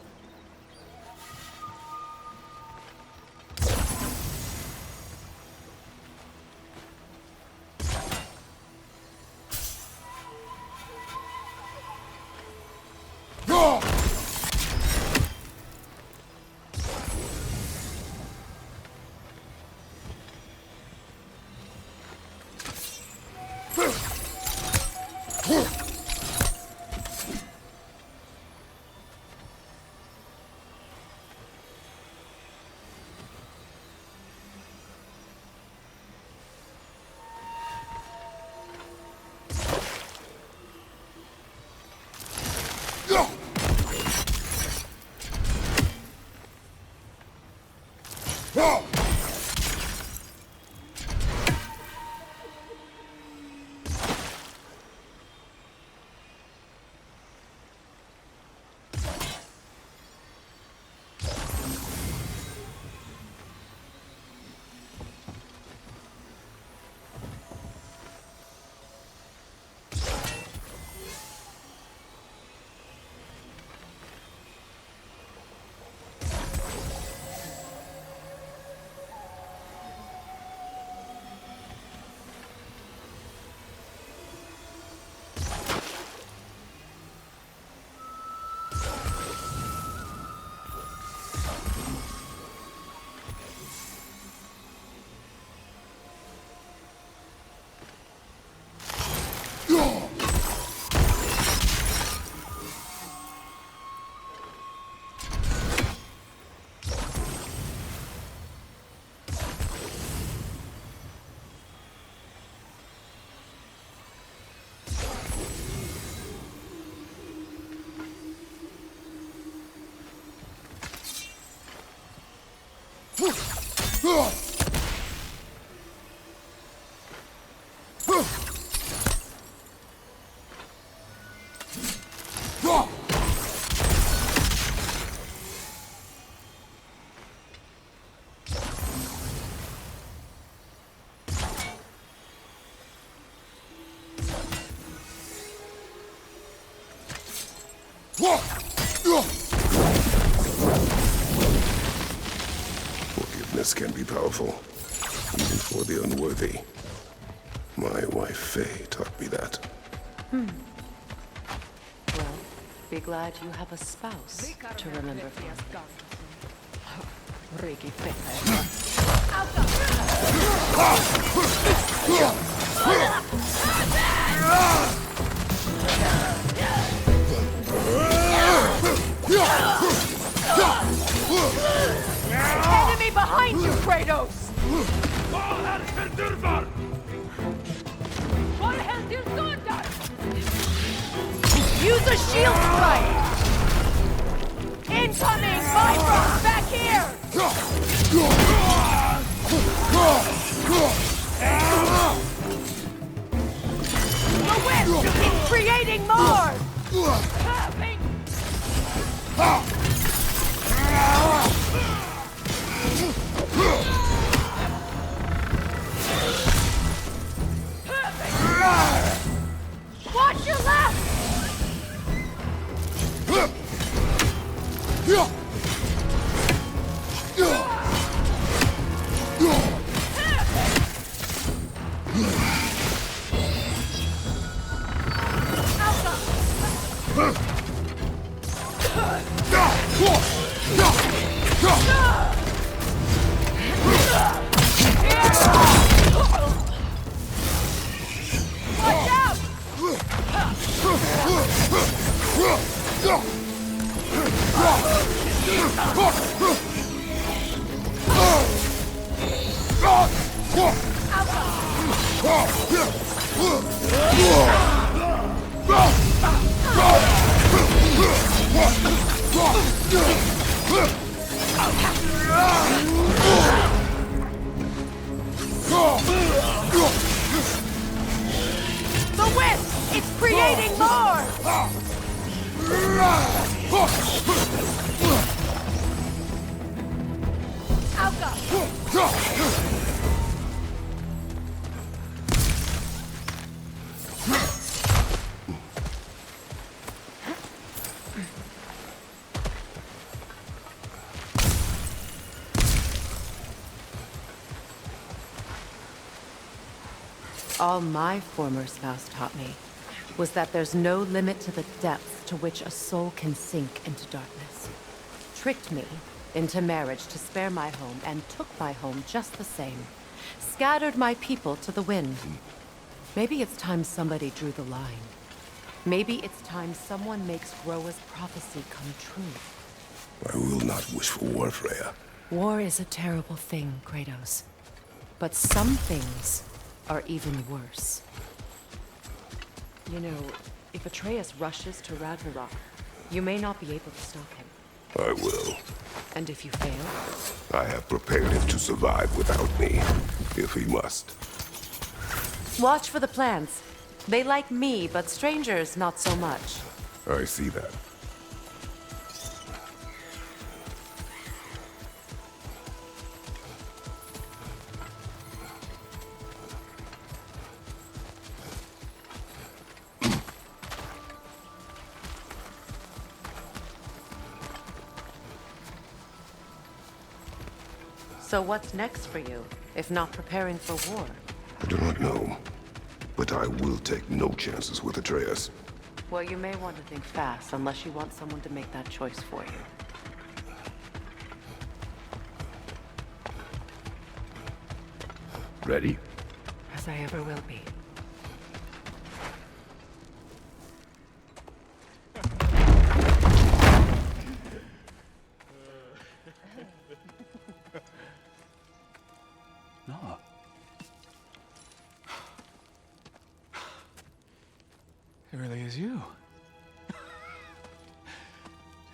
Forgiveness can be powerful, even for the unworthy. My wife Faye taught me that. Well, be glad you have a spouse to remember from. Enemy behind you, Kratos! Use a shield strike! Incoming! Vibros, back here! The whip! It's creating more! Watch your left! Watch out! The whip! It's creating more! All my former spouse taught me was that there's no limit to the depths to which a soul can sink into darkness. Tricked me into marriage to spare my home and took my home just the same. Scattered my people to the wind. Maybe it's time somebody drew the line. Maybe it's time someone makes Groa's prophecy come true. I will not wish for war, Freya. War is a terrible thing, Kratos. But some things are even worse. You know, if Atreus rushes to Ragnarok, you may not be able to stop him. I will. And if you fail? I have prepared him to survive without me, if he must. Watch for the plants. They like me, but strangers not so much. I see that. So what's next for you, if not preparing for war? I do not know, but I will take no chances with Atreus. Well, you may want to think fast, unless you want someone to make that choice for you. Ready? As I ever will be. No. It really is you.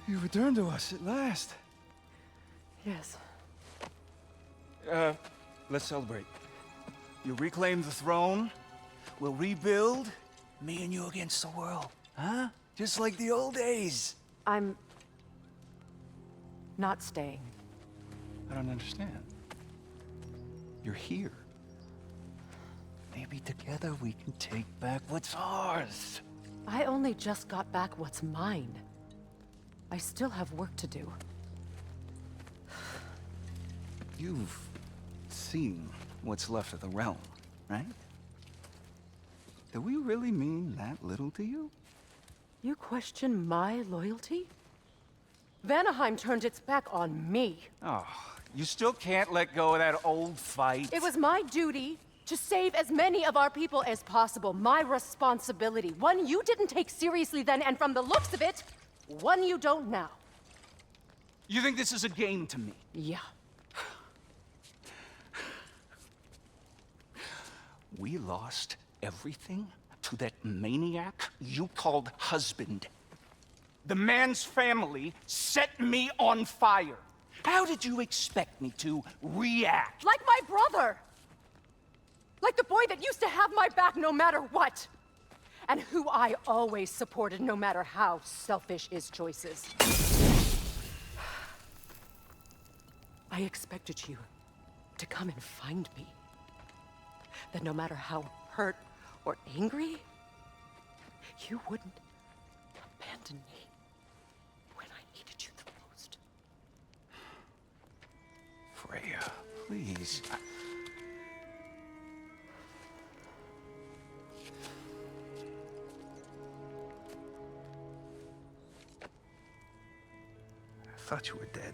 You returned to us at last. Yes. Let's celebrate. You reclaim the throne. We'll rebuild. Me and you against the world. Huh? Just like the old days. I'm... not staying. I don't understand. You're here. Maybe together we can take back what's ours. I only just got back what's mine. I still have work to do. You've seen what's left of the realm, right? Do we really mean that little to you? You question my loyalty? Vanaheim turned its back on me. Oh, you still can't let go of that old fight? It was my duty to save as many of our people as possible. My responsibility. One you didn't take seriously then, and from the looks of it, one you don't now. You think this is a game to me? Yeah. We lost everything to that maniac you called husband. The man's family set me on fire. How did you expect me to react? Like my brother! Like the boy that used to have my back no matter what! And who I always supported no matter how selfish his choices. I expected you to come and find me. That no matter how hurt or angry, you wouldn't abandon me when I needed you the most. Freya, please. I thought you were dead.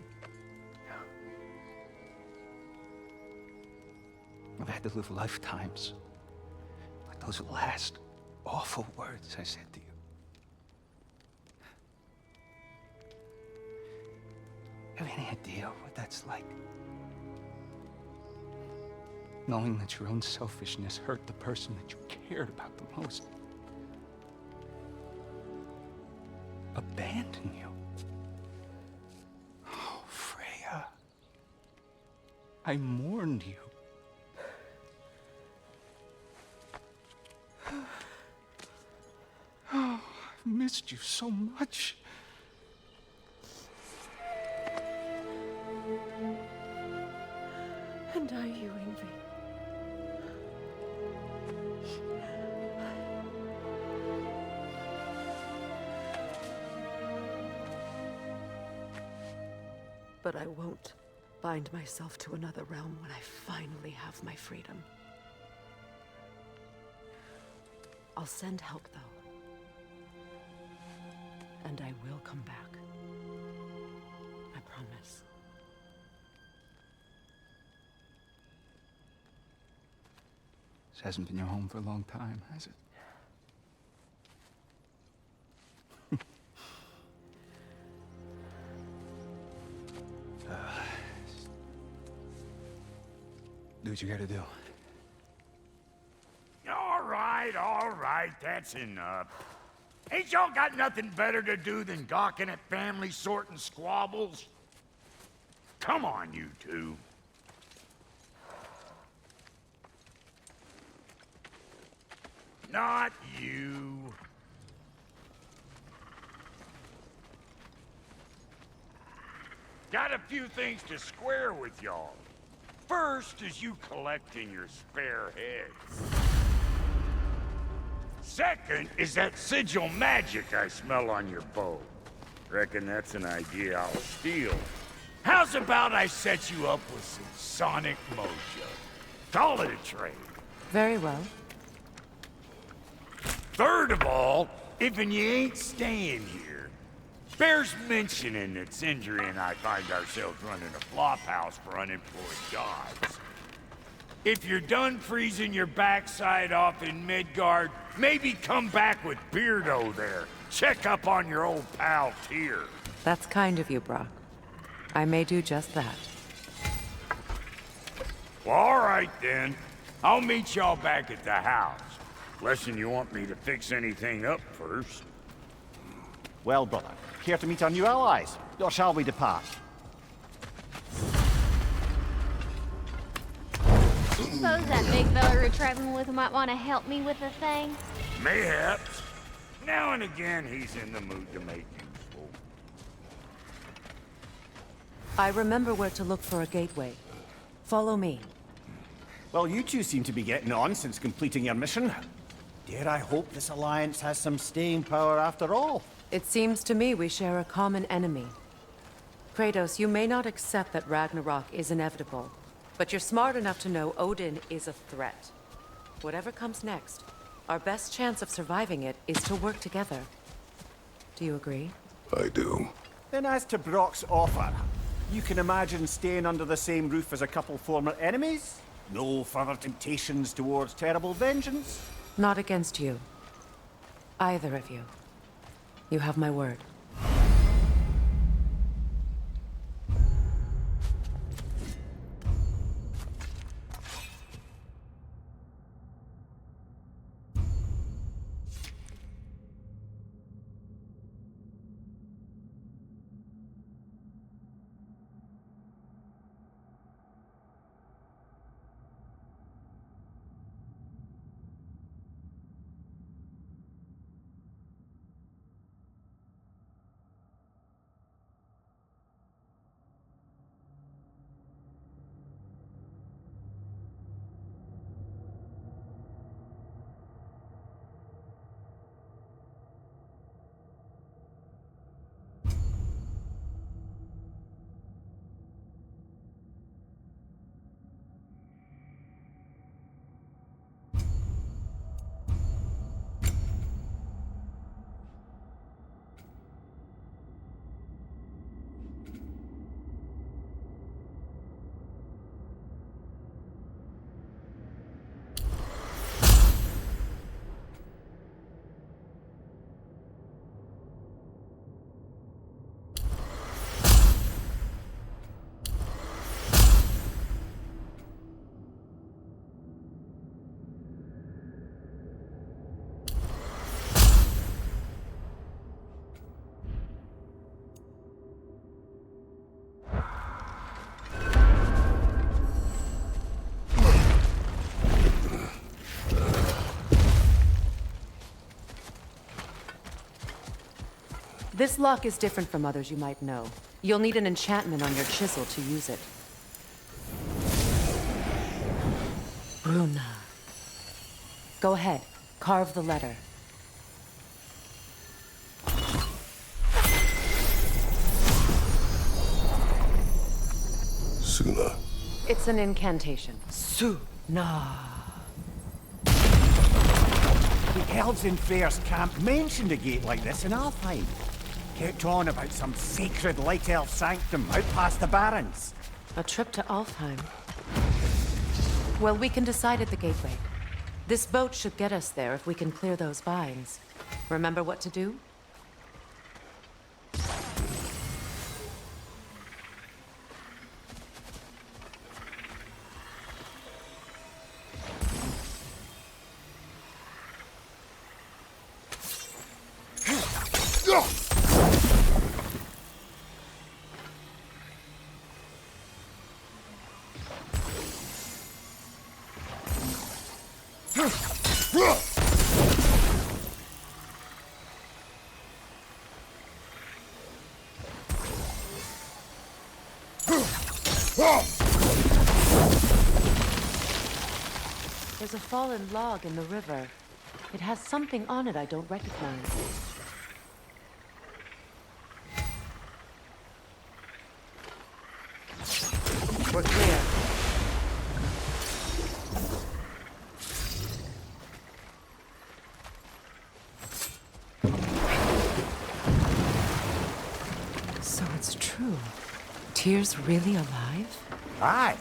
I've had to live lifetimes. Like those last awful words I said to you. Have any idea what that's like? Knowing that your own selfishness hurt the person that you cared about the most. Abandon you. Oh, Freya. I mourned you. Oh, I've missed you so much. And I you, Envy. But I won't bind myself to another realm when I finally have my freedom. I'll send help, though. And I will come back. I promise. This hasn't been your home for a long time, has it? Do what you gotta do. All right, that's enough. Ain't y'all got nothing better to do than gawking at family sorting squabbles? Come on, you two. Not you. Got a few things to square with y'all. First is you collecting your spare heads. Second is that sigil magic I smell on your bow. Reckon that's an idea I'll steal. How's about I set you up with some sonic mojo? Call it a trade. Very well. Third of all, if you ain't staying here, bears mentioning that Sindri and I find ourselves running a flophouse for unemployed gods. If you're done freezing your backside off in Midgard, maybe come back with Beardo there. Check up on your old pal Tyr. That's kind of you, Brock. I may do just that. Well, all right then. I'll meet y'all back at the house. Lesson you want me to fix anything up first. Well, brother, care to meet our new allies? Or shall we depart? Suppose that big fella you're traveling with might want to help me with a thing? Mayhaps. Now and again, he's in the mood to make useful. I remember where to look for a gateway. Follow me. Well, you two seem to be getting on since completing your mission. Dare I hope this alliance has some staying power after all? It seems to me we share a common enemy. Kratos, you may not accept that Ragnarok is inevitable, but you're smart enough to know Odin is a threat. Whatever comes next, our best chance of surviving it is to work together. Do you agree? I do. Then as to Brock's offer, you can imagine staying under the same roof as a couple former enemies? No further temptations towards terrible vengeance? Not against you. Either of you. You have my word. This lock is different from others you might know. You'll need an enchantment on your chisel to use it. Bruna. Go ahead. Carve the letter. Suna. It's an incantation. Suna. The elves in Freyr's camp mentioned a gate like this in Alfheim. Kept on about some sacred light elf sanctum out past the Barrens. A trip to Alfheim. Well, we can decide at the gateway. This boat should get us there if we can clear those vines. Remember what to do? There's a fallen log in the river. It has something on it I don't recognize. We're clear. So it's true. Tyr's really alive? Aye.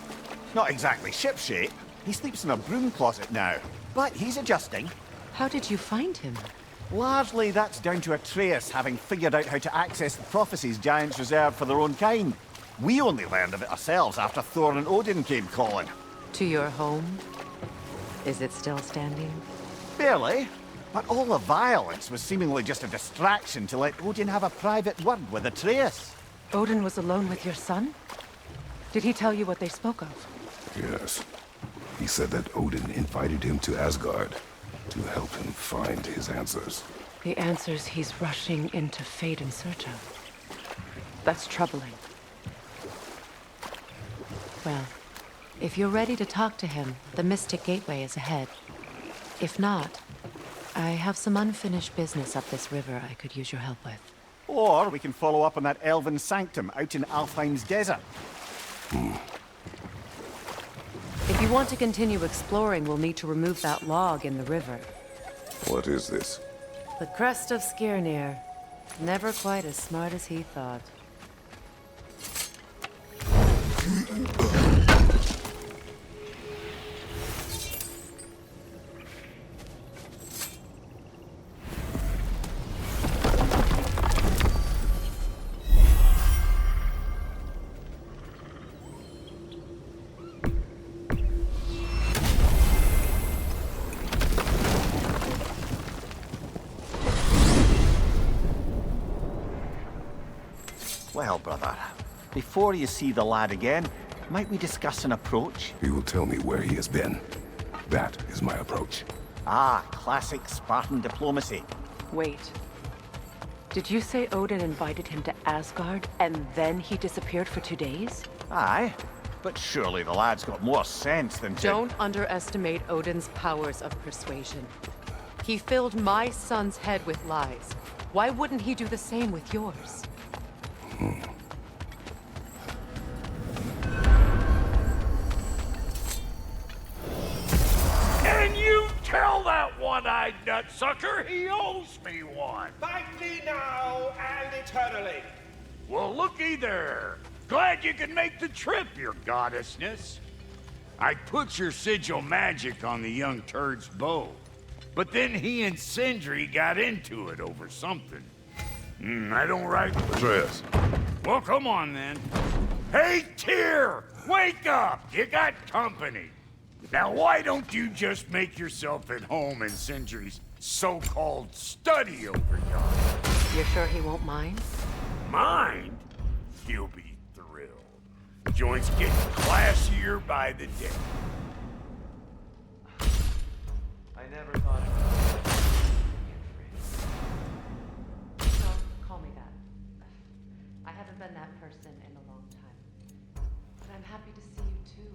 Not exactly shipshape. He sleeps in a broom closet now. But he's adjusting. How did you find him? Largely, that's down to Atreus having figured out how to access the prophecies giants reserved for their own kind. We only learned of it ourselves after Thor and Odin came calling. To your home? Is it still standing? Barely. But all the violence was seemingly just a distraction to let Odin have a private word with Atreus. Odin was alone with your son? Did he tell you what they spoke of? Yes. He said that Odin invited him to Asgard to help him find his answers. The answers he's rushing into fate in search of. That's troubling. Well, if you're ready to talk to him, the Mystic Gateway is ahead. If not, I have some unfinished business up this river I could use your help with. Or we can follow up on that elven sanctum out in Alfheim's desert. If you want to continue exploring, we'll need to remove that log in the river. What is this? The crest of Skirnir. Never quite as smart as he thought. Well, brother, before you see the lad again, might we discuss an approach? He will tell me where he has been. That is my approach. Ah, classic Spartan diplomacy. Wait. Did you say Odin invited him to Asgard, and then he disappeared for 2 days? Aye, but surely the lad's got more sense than to... Don't underestimate Odin's powers of persuasion. He filled my son's head with lies. Why wouldn't he do the same with yours? And you tell that one-eyed nutsucker he owes me one. Fight me now and eternally. Well, looky there. Glad you can make the trip, your goddessness. I put your sigil magic on the young turd's bow, but then he and Sindri got into it over something. I don't right. Atreus. Well, come on then. Hey, Tyr! Wake up! You got company. Now, why don't you just make yourself at home in Sindri's so-called study over yonder? You're sure he won't mind? Mind? He'll be thrilled. Joint's getting classier by the day. I never thought Don't call me that. I haven't been that person in a long time. But I'm happy to see you too.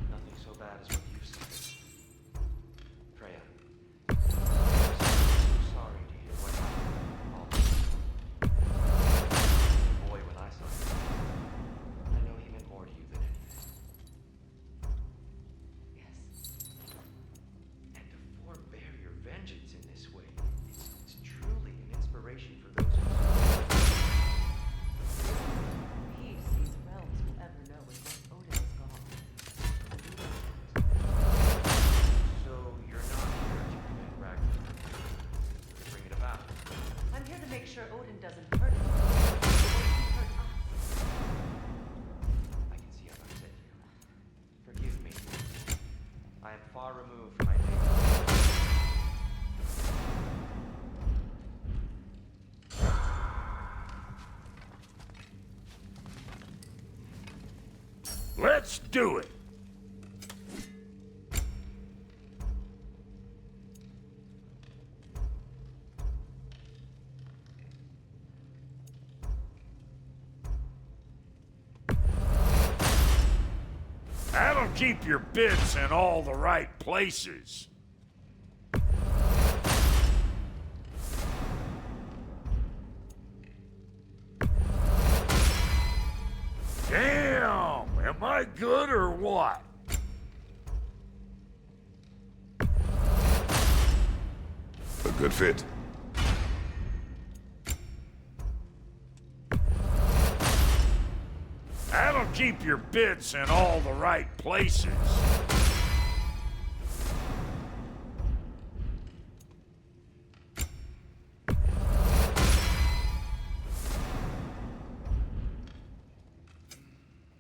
nothing so bad as what you've seen. Freya, I'm so sorry to hear what happened. All the boy, when I saw him, I know he meant more to you than anything. Yes. And to forbear your vengeance in this way, it's truly an inspiration for those who Peace these realms will ever know is once Odin is gone. So you're not here to prevent Ragnarok, to bring it about. I'm here to make sure Odin doesn't hurt him. The way he hurt us. I can see I'm upset you. Forgive me. I am far removed from my neighbor. Let's do it. keep your bits in all the right places. Damn! Am I good or what? A good fit. That'll keep your bits in all the right places.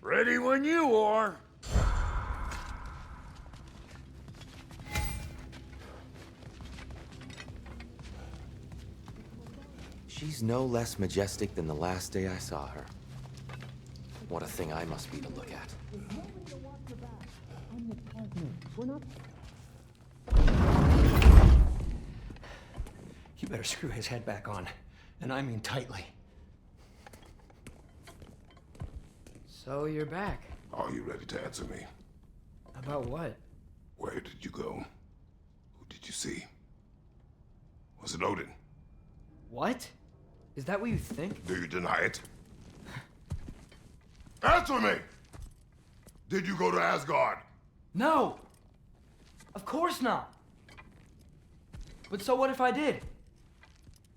Ready when you are. She's no less majestic than the last day I saw her. What a thing I must be to look at. You better screw his head back on, and I mean tightly. So you're back. Are you ready to answer me? About what? Where did you go? Who did you see? Was it Odin? What? Is that what you think? Do you deny it? Answer me! Did you go to Asgard? No! Of course not! But so what if I did?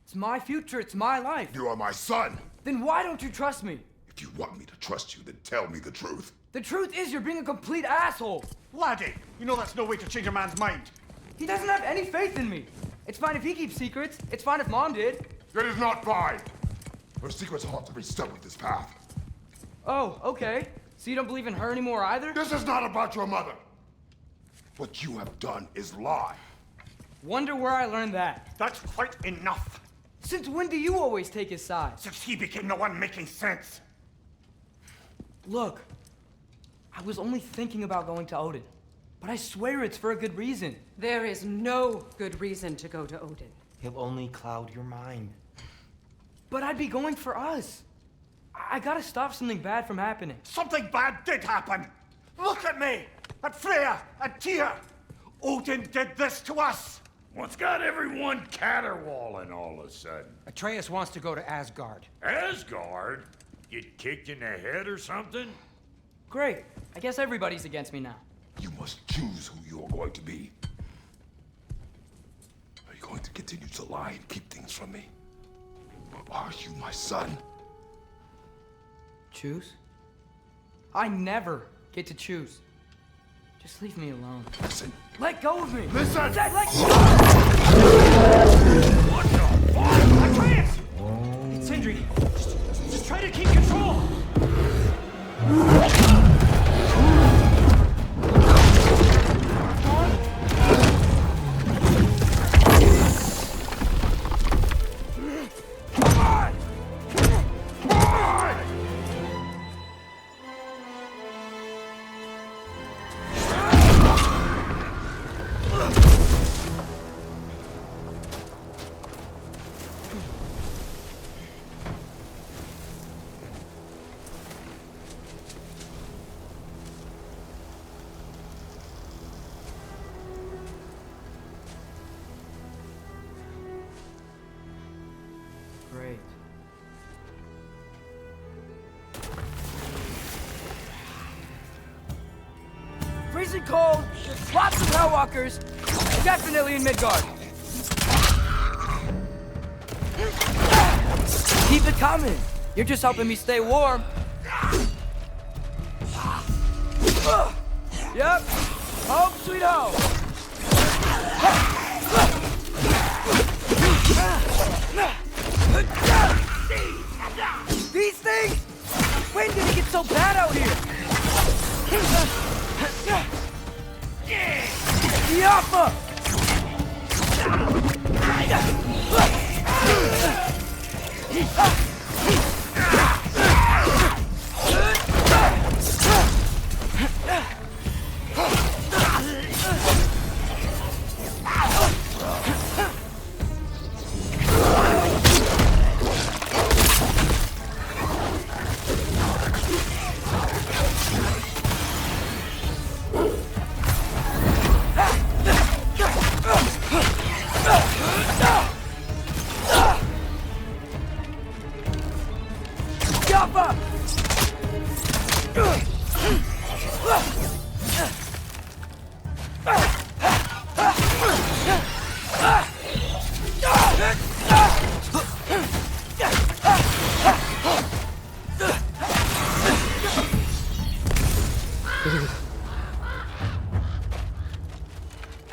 It's my future, it's my life. You are my son! Then why don't you trust me? If you want me to trust you, then tell me the truth. The truth is you're being a complete asshole! Laddie, you know that's no way to change a man's mind. He doesn't have any faith in me. It's fine if he keeps secrets. It's fine if Mom did. It is not fine! Her secrets ought to be stuck with this path. Oh, okay. So you don't believe in her anymore either? This is not about your mother! What you have done is lie. Wonder where I learned that. That's quite enough. Since when do you always take his side? Since he became the one making sense. Look, I was only thinking about going to Odin, but I swear it's for a good reason. There is no good reason to go to Odin. He'll only cloud your mind. But I'd be going for us. I gotta stop something bad from happening. Something bad did happen. Look at me, at Freya, at Tyr. Odin did this to us. What's got everyone caterwauling all of a sudden? Atreus wants to go to Asgard. Asgard? Get kicked in the head or something? Great. I guess everybody's against me now. You must choose who you are going to be. Are you going to continue to lie and keep things from me? Or are you my son? Choose? I never get to choose. Just leave me alone. Listen. Let go of me! Listen! Dad, let go! What the fuck? Atreus! It's Sindri. Just try to keep control! Great. Freezing cold, lots of Hellwalkers, definitely in Midgard. Keep it coming. You're just helping me stay warm. Yep. Home sweet home. These things? When did it get so bad out here? Yappa!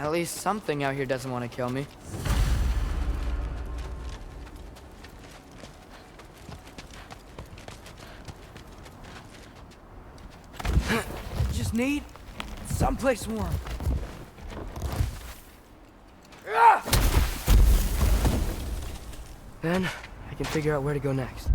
At least something out here doesn't want to kill me. Just need someplace warm. Then I can figure out where to go next.